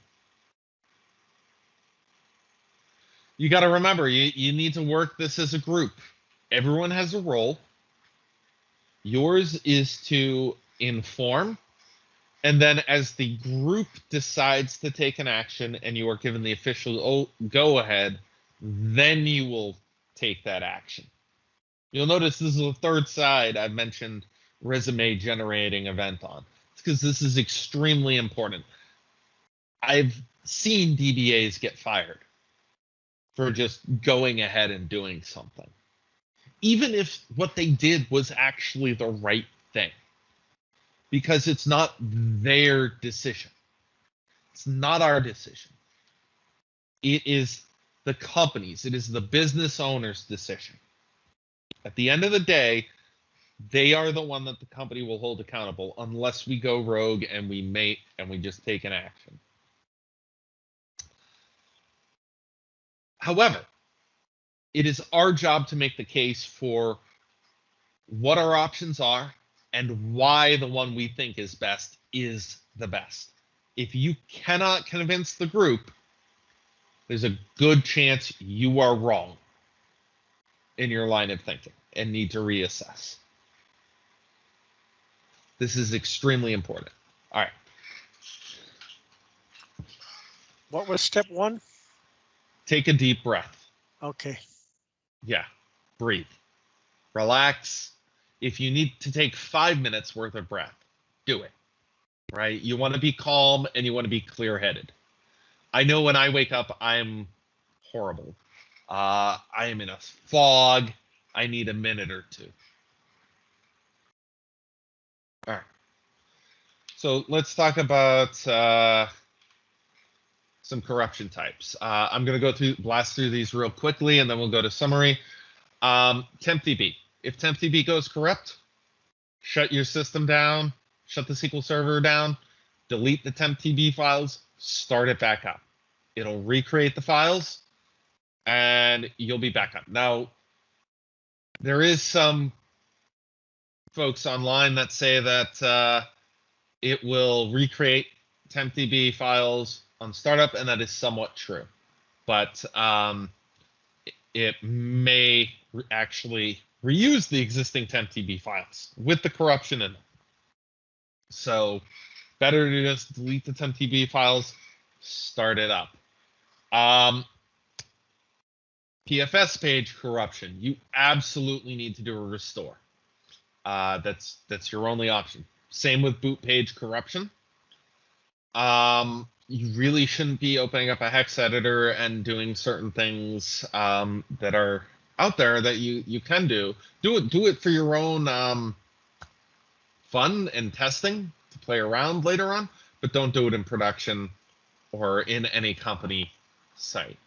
You got to remember, you need to work this as a group. Everyone has a role. Yours is to inform, and then as the group decides to take an action and you are given the official go-ahead, then you will take that action. You'll notice this is the third side I've mentioned resume generating event on. It's because this is extremely important. I've seen DBAs get fired for just going ahead and doing something, even if what they did was actually the right thing, because it's not their decision. It's not our decision. It is the company's, it is the business owner's decision. At the end of the day, they are the one that the company will hold accountable unless we go rogue and we just take an action. However, it is our job to make the case for what our options are and why the one we think is best is the best. If you cannot convince the group, there's a good chance you are wrong in your line of thinking and need to reassess. This is extremely important. All right. What was step one? Take a deep breath. Okay. Yeah, breathe. Relax. If you need to take 5 minutes worth of breath, do it, right? You want to be calm and you want to be clear-headed. I know when I wake up, I'm horrible. I am in a fog. I need a minute or two. All right. So let's talk about some corruption types. I'm going to blast through these real quickly, and then we'll go to summary. TempDB. If TempDB goes corrupt, shut your system down, shut the SQL Server down, delete the TempDB files, start it back up. It'll recreate the files, and you'll be back up. Now, there is some folks online that say that it will recreate TempDB files on startup, and that is somewhat true. But it may actually reuse the existing TempDB files with the corruption in them. So better to just delete the TempDB files, start it up. PFS page corruption, you absolutely need to do a restore. That's your only option. Same with boot page corruption. You really shouldn't be opening up a hex editor and doing certain things that are out there that you can do. Do it for your own fun and testing to play around later on, but don't do it in production or in any company site.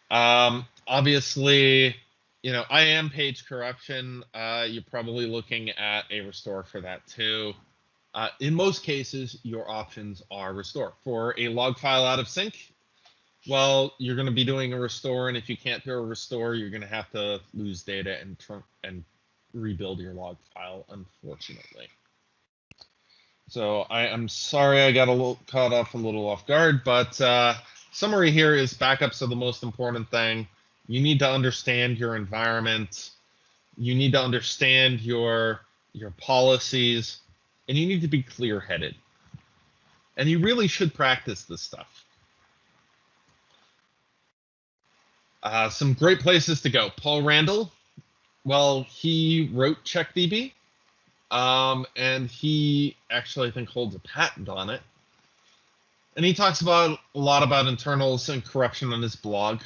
Obviously, I am page corruption. You're probably looking at a restore for that too. In most cases, your options are restore. For a log file out of sync, well, you're going to be doing a restore, and if you can't do a restore, you're going to have to lose data and rebuild your log file, unfortunately. So I'm sorry I got a little caught off guard, but summary here is backups are the most important thing. You need to understand your environment. You need to understand your policies, and you need to be clear-headed. And you really should practice this stuff. Some great places to go. Paul Randall, well, he wrote CheckDB. And he actually, I think, holds a patent on it. And he talks a lot about internals and corruption on his blog.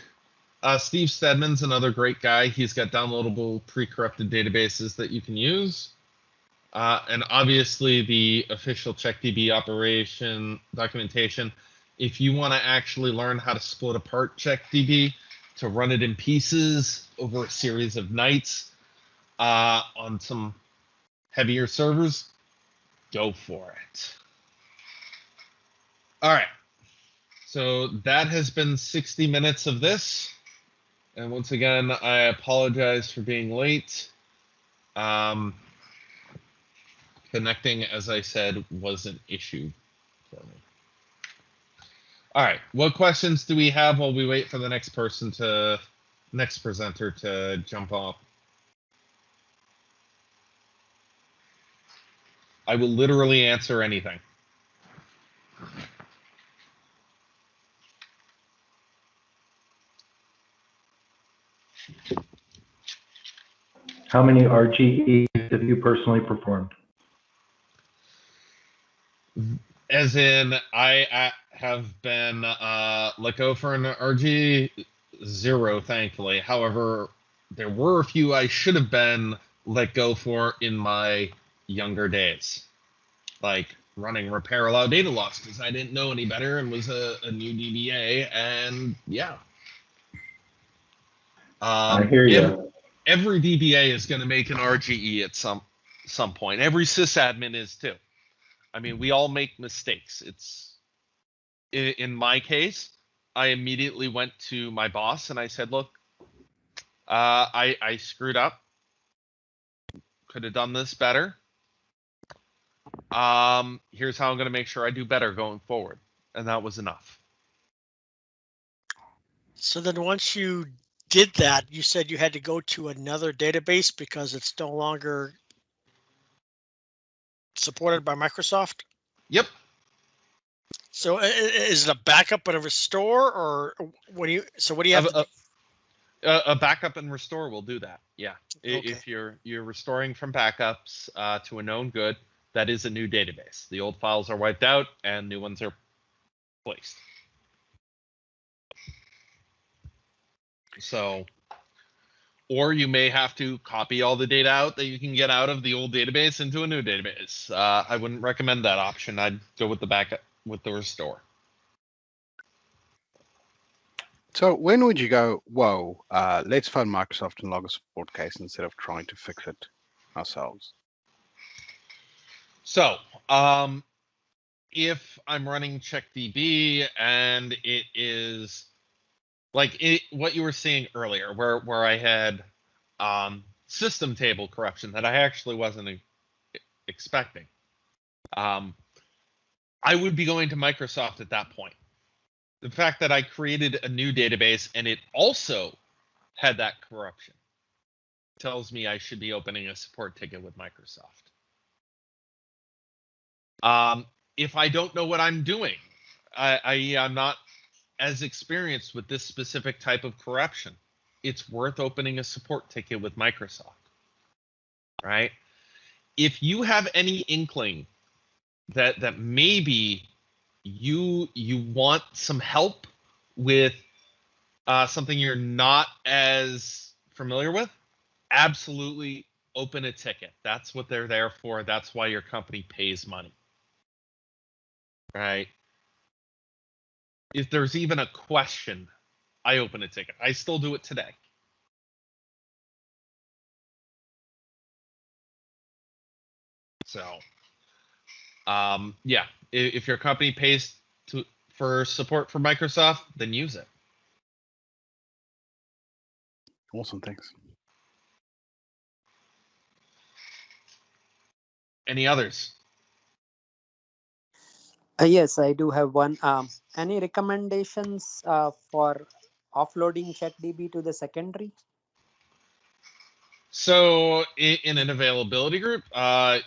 Steve Stedman's another great guy. He's got downloadable pre-corrupted databases that you can use. And obviously the official CheckDB operation documentation. If you want to actually learn how to split apart CheckDB to run it in pieces over a series of nights on some heavier servers, go for it. All right. So that has been 60 minutes of this. And once again, I apologize for being late. Connecting, as I said, was an issue for me. All right. What questions do we have while we wait for the next presenter to jump off? I will literally answer anything. How many RGEs have you personally performed? As in, I have been let go for an RG, 0, thankfully. However, there were a few I should have been let go for in my younger days, like running repair allow data loss because I didn't know any better and was a new DBA, and yeah. I hear you. Every DBA is going to make an RGE at some point. Every sysadmin is too. I mean, we all make mistakes. In my case, I immediately went to my boss and I said, look, I screwed up. Could have done this better. Here's how I'm going to make sure I do better going forward. And that was enough. So then once you did that, you said you had to go to another database because it's no longer supported by Microsoft? Yep. So is it a backup and a restore, or what do you have? A backup and restore will do that. Yeah. Okay. If you're restoring from backups to a known good, that is a new database. The old files are wiped out and new ones are placed. So, or you may have to copy all the data out that you can get out of the old database into a new database. I wouldn't recommend that option. I'd go with the backup, with the restore. So when would you go, whoa, let's phone Microsoft and log a support case instead of trying to fix it ourselves? So, if I'm running CheckDB and it is like what you were seeing earlier, where I had system table corruption that I actually wasn't expecting, I would be going to Microsoft at that point. The fact that I created a new database and it also had that corruption tells me I should be opening a support ticket with Microsoft. If I don't know what I'm doing, I'm not as experienced with this specific type of corruption, it's worth opening a support ticket with Microsoft, right? If you have any inkling that maybe you want some help with something you're not as familiar with, absolutely open a ticket. That's what they're there for. That's why your company pays money. Right? If there's even a question, I open a ticket. I still do it today. So, yeah, if your company pays for support for Microsoft, then use it. Awesome, thanks. Any others? Yes, I do have one. Any recommendations for offloading CheckDB to the secondary? So in an availability group, I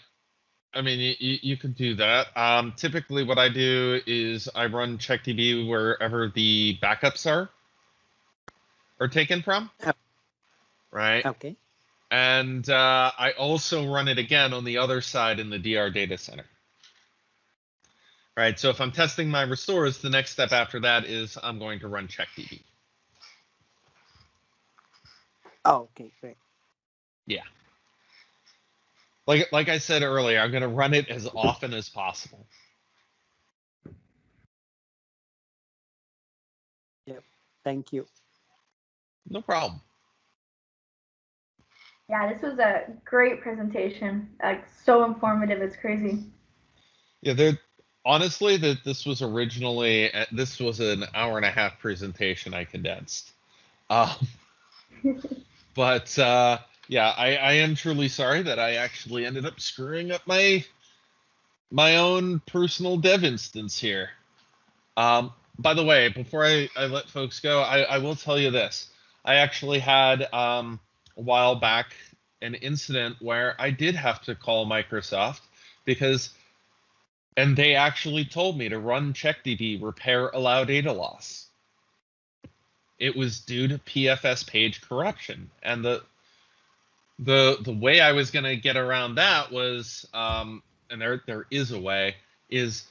mean, you could do that. Typically, what I do is I run CheckDB wherever the backups are taken from, right? Okay. And I also run it again on the other side in the DR data center. Right, so if I'm testing my restores, the next step after that is I'm going to run CheckDB. Oh, okay, great. Yeah. Like I said earlier, I'm going to run it as often as possible. Yep. Thank you. No problem. Yeah, this was a great presentation. Like, so informative. It's crazy. Yeah, honestly, this was originally this was an hour-and-a-half presentation I condensed. But yeah, I am truly sorry that I actually ended up screwing up my own personal dev instance here. By the way, before I let folks go, I will tell you this. I actually had a while back an incident where I did have to call Microsoft and they actually told me to run CheckDB, repair allow data loss. It was due to PFS page corruption, and the way I was going to get around that was, and there is a way, is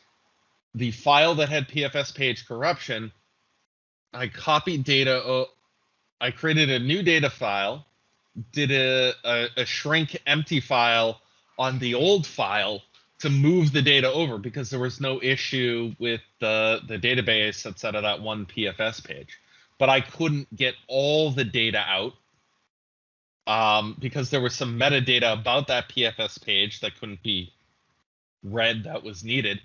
the file that had PFS page corruption. I copied data. I created a new data file, did a shrink empty file on the old file to move the data over because there was no issue with the database that's out of that one PFS page. But I couldn't get all the data out because there was some metadata about that PFS page that couldn't be read that was needed.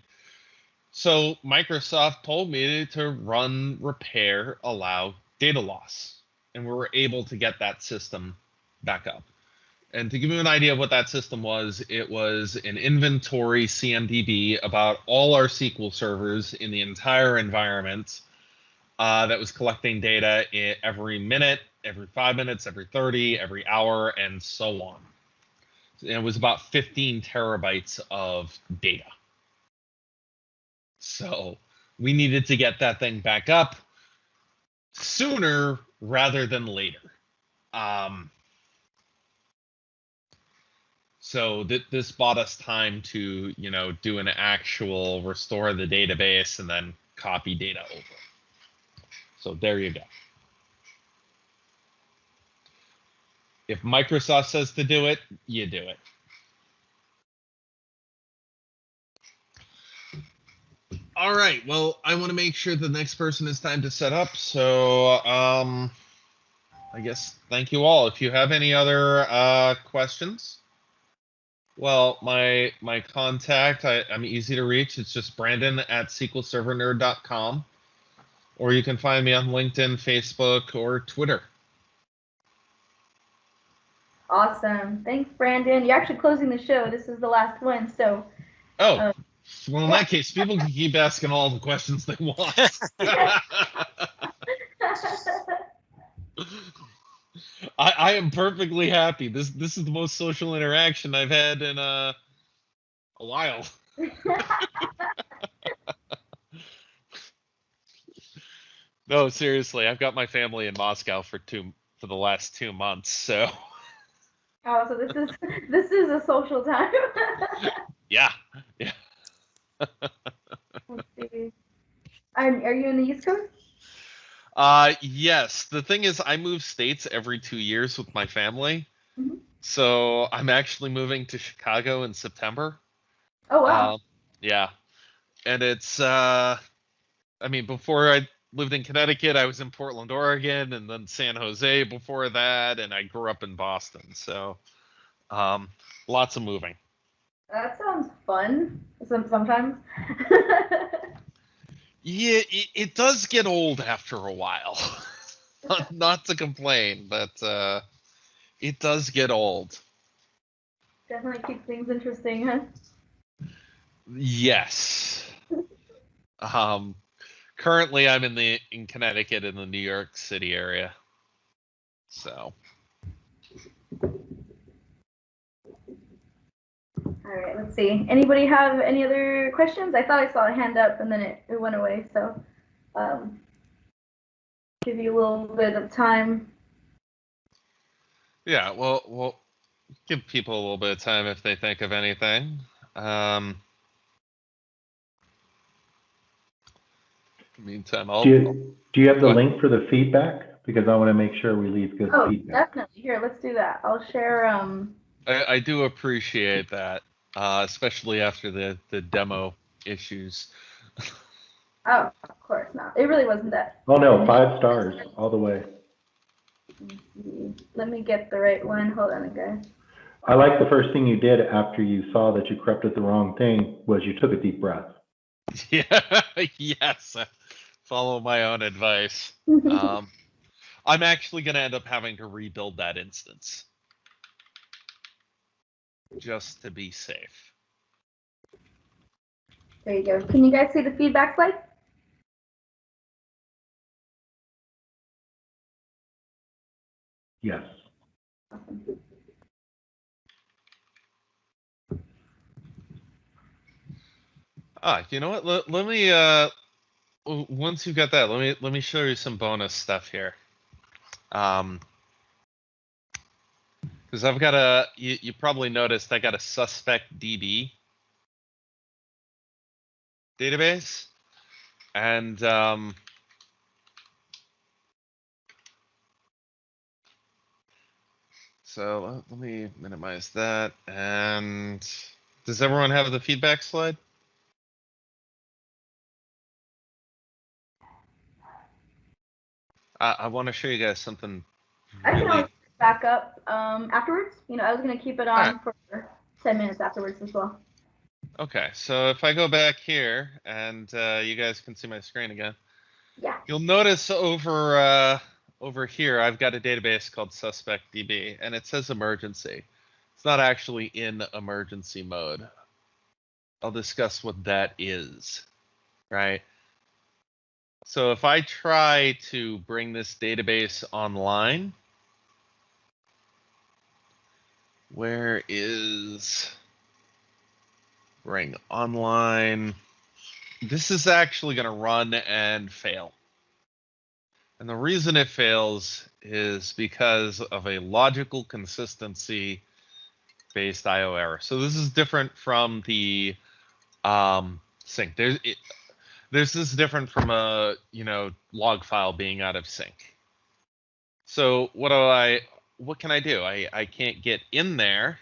So Microsoft told me to run repair allow data loss, and we were able to get that system back up. And to give you an idea of what that system was, it was an inventory CMDB about all our SQL servers in the entire environment that was collecting data every minute, every 5 minutes, every 30, every hour, and so on. And it was about 15 terabytes of data. So we needed to get that thing back up sooner rather than later. So this bought us time to, do an actual restore the database and then copy data over. So there you go. If Microsoft says to do it, you do it. All right. Well, I want to make sure the next person is time to set up. So I guess thank you all. If you have any other questions, well, my contact, I'm easy to reach. It's just Brandon@SQLServerNerd.com, or you can find me on LinkedIn, Facebook, or Twitter. Awesome. Thanks, Brandon. You're actually closing the show. This is the last one, so. Oh, well, in that case, people can keep asking all the questions they want. I am perfectly happy. This is the most social interaction I've had in a while. No, seriously, I've got my family in Moscow for the last 2 months, so. Oh, so this is a social time. Yeah. Let's see. Are you in the East Coast? Yes. The thing is, I move states every 2 years with my family. Mhm. So I'm actually moving to Chicago in September. Oh, wow. Yeah. And it's, I mean, before I lived in Connecticut, I was in Portland, Oregon, and then San Jose before that, and I grew up in Boston. So, lots of moving. That sounds fun sometimes. Yeah, it does get old after a while. Not to complain, but it does get old. Definitely keeps things interesting, huh? Yes. Um, Currently I'm in Connecticut in the New York City area. So. All right, let's see. Anybody have any other questions? I thought I saw a hand up and then it went away. So give you a little bit of time. Yeah, well, we'll give people a little bit of time if they think of anything. Meantime, Do you have the What? link for the feedback? Because I want to make sure we leave good Oh, feedback. definitely. Here, let's do that. I'll share. I do appreciate that, especially after the demo issues. Oh, of course not. It really wasn't that. Oh no, 5 stars all the way. Let me get the right one. Hold on, guys. I like the first thing you did after you saw that you corrupted the wrong thing was you took a deep breath. Yeah, yes. Follow my own advice. I'm actually going to end up having to rebuild that instance just to be safe. There you go. Can you guys see the feedback slide? Yes. You know what? Let me once you've got that, let me show you some bonus stuff here. Because I've got you probably noticed I got a suspect DB database, and so let me minimize that. And does everyone have the feedback slide? I want to show you guys something I can really. always back up afterwards. I was going to keep it on for 10 minutes afterwards as well. Okay, so if I go back here and you guys can see my screen again, Yeah. you'll notice over here I've got a database called suspect DB, and it says emergency. It's not actually in emergency mode. I'll discuss what that is, right? So if I try to bring this database online, where is bring online? This is actually going to run and fail. And the reason it fails is because of a logical consistency based IO error. So this is different from the sync. This is different from a log file being out of sync. So what can I do? I can't get in there.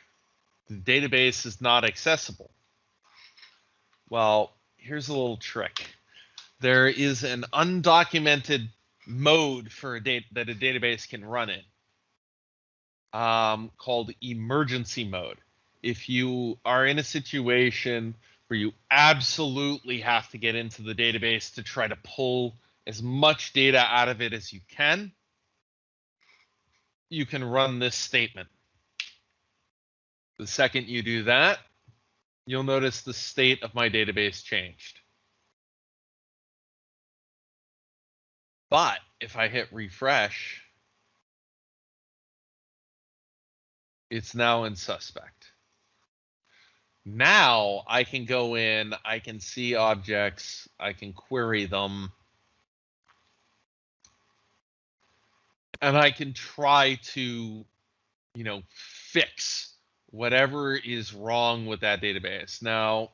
The database is not accessible. Well, here's a little trick. There is an undocumented mode for that a database can run in, called emergency mode. If you are in a situation where you absolutely have to get into the database to try to pull as much data out of it as you can run this statement. The second you do that, you'll notice the state of my database changed. But if I hit refresh, it's now in suspect. Now I can go in, I can see objects, I can query them, and I can try to, fix whatever is wrong with that database. Now,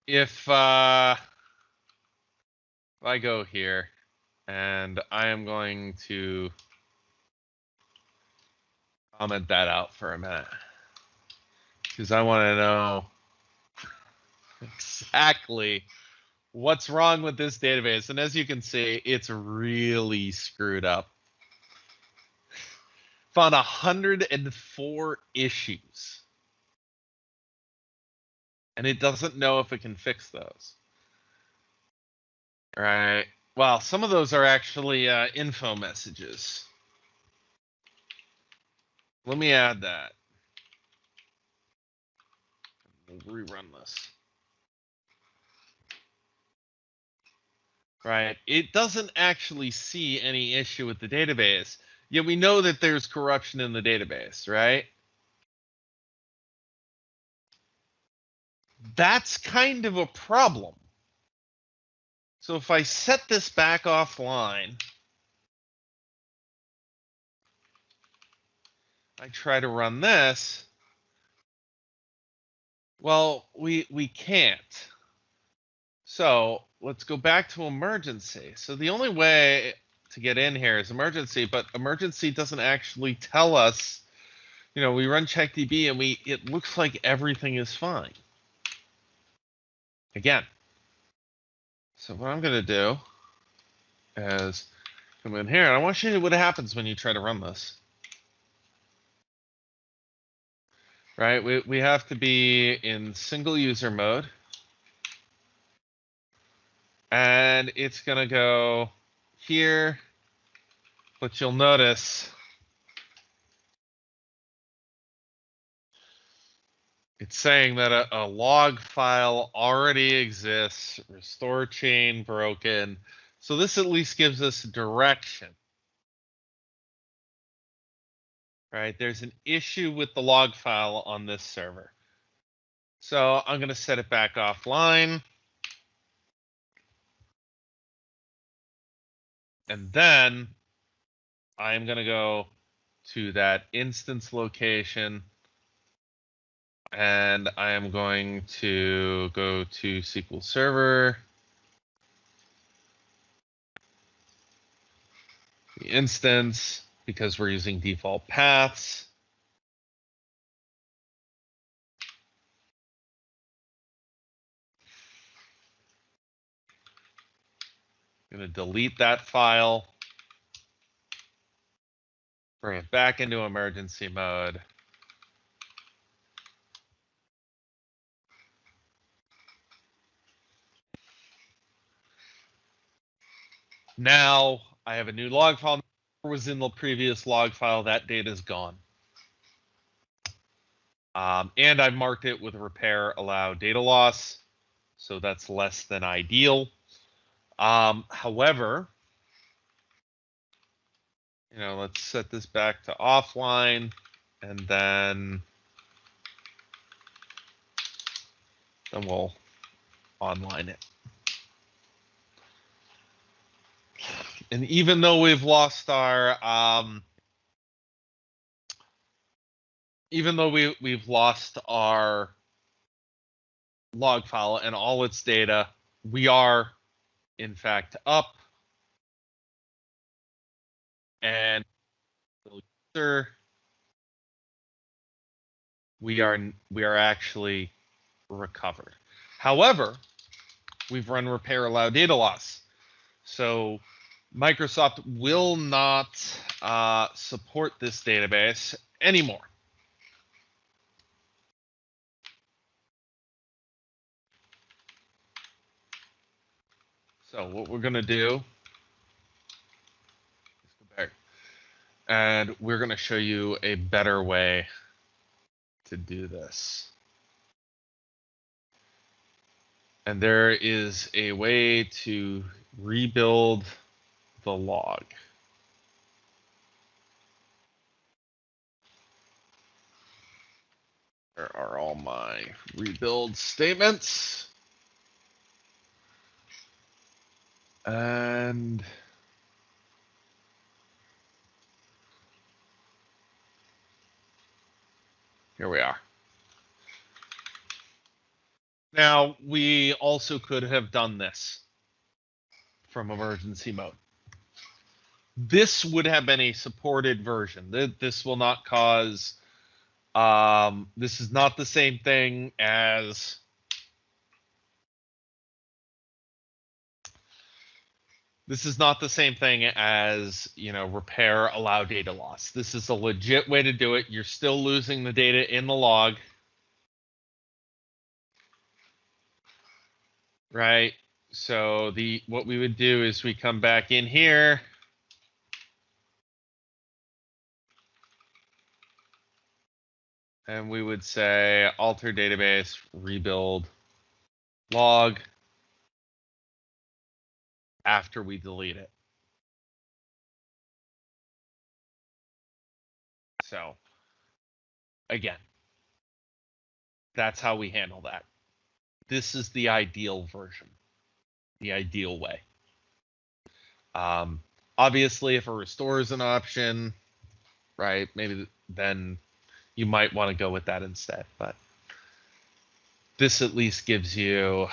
if if I go here and I am going to comment that out for a minute because I want to know exactly what's wrong with this database. And as you can see, it's really screwed up. Found 104 issues. And it doesn't know if it can fix those. All right. Well, some of those are actually info messages. Let me add that. We'll rerun this. Right. It doesn't actually see any issue with the database. Yet we know that there's corruption in the database, right? That's kind of a problem. So if I set this back offline, I try to run this, well, we can't. So let's go back to emergency. So the only way to get in here is emergency, but emergency doesn't actually tell us, you know, we run CheckDB and it looks like everything is fine. Again. So what I'm going to do is come in here and I want to show you what happens when you try to run this. Right? We have to be in single user mode. And it's going to go here, but you'll notice it's saying that a log file already exists, restore chain broken. So this at least gives us direction. Right? There's an issue with the log file on this server. So I'm going to set it back offline. And then I'm going to go to that instance location. And I am going to go to SQL Server. The instance, because we're using default paths. I'm going to delete that file. Bring it back into emergency mode. Now I have a new log file. Was in the previous log file. That data is gone. And I've marked it with repair allow data loss. So that's less than ideal. However, you know, let's set this back to offline and then we'll online it. And even though we've lost our, we've lost our log file and all its data, we are in fact up. And we are actually recovered. However, we've run repair allow data loss. So Microsoft will not support this database anymore. So what we're going to do, let's go back, and we're going to show you a better way to do this. And there is a way to rebuild the log. Where are all my rebuild statements? And here we are. Now, we also could have done this from emergency mode. This would have been a supported version. This will not cause, this is not the same thing as repair allow data loss. This is a legit way to do it. You're still losing the data in the log, right? So what we would do is we come back in here. And we would say alter database, rebuild log after we delete it. So again, that's how we handle that. This is the ideal version, the ideal way. Obviously, if a restore is an option, right, maybe then you might want to go with that instead. But this at least gives you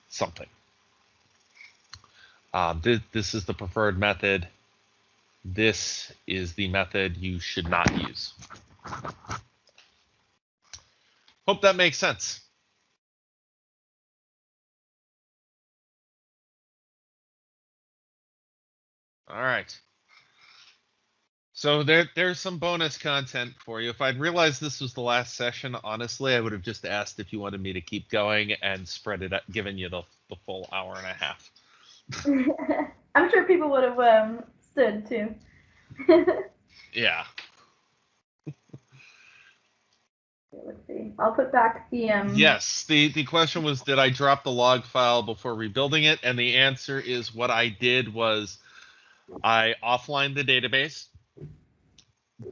something. This is the preferred method. This is the method you should not use. Hope that makes sense. All right. So there's some bonus content for you. If I'd realized this was the last session, honestly, I would have just asked if you wanted me to keep going and spread it up, given you the full hour and a half. I'm sure people would have stood too. Yeah. Let's see. I'll put back the Yes, the question was, did I drop the log file before rebuilding it? And the answer is, what I did was I offlined the database,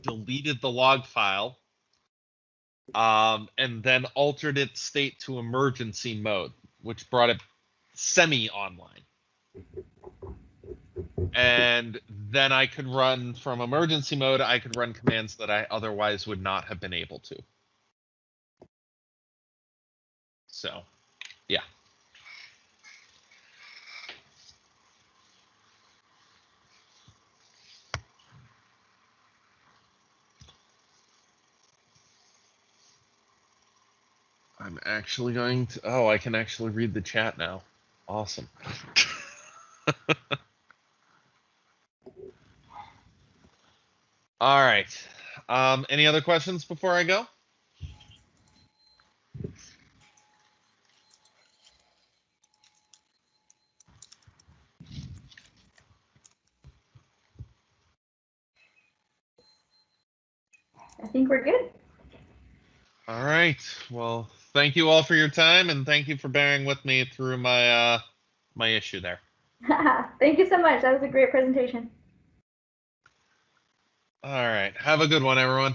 deleted the log file, and then altered its state to emergency mode, which brought it semi-online. And then I could run from emergency mode, I could run commands that I otherwise would not have been able to. So, yeah. I'm actually going to, oh, I can actually read the chat now. Awesome. All right. Any other questions before I go? I think we're good. All right. Well, thank you all for your time, and thank you for bearing with me through my my issue there. Thank you so much. That was a great presentation. All right. Have a good one, everyone.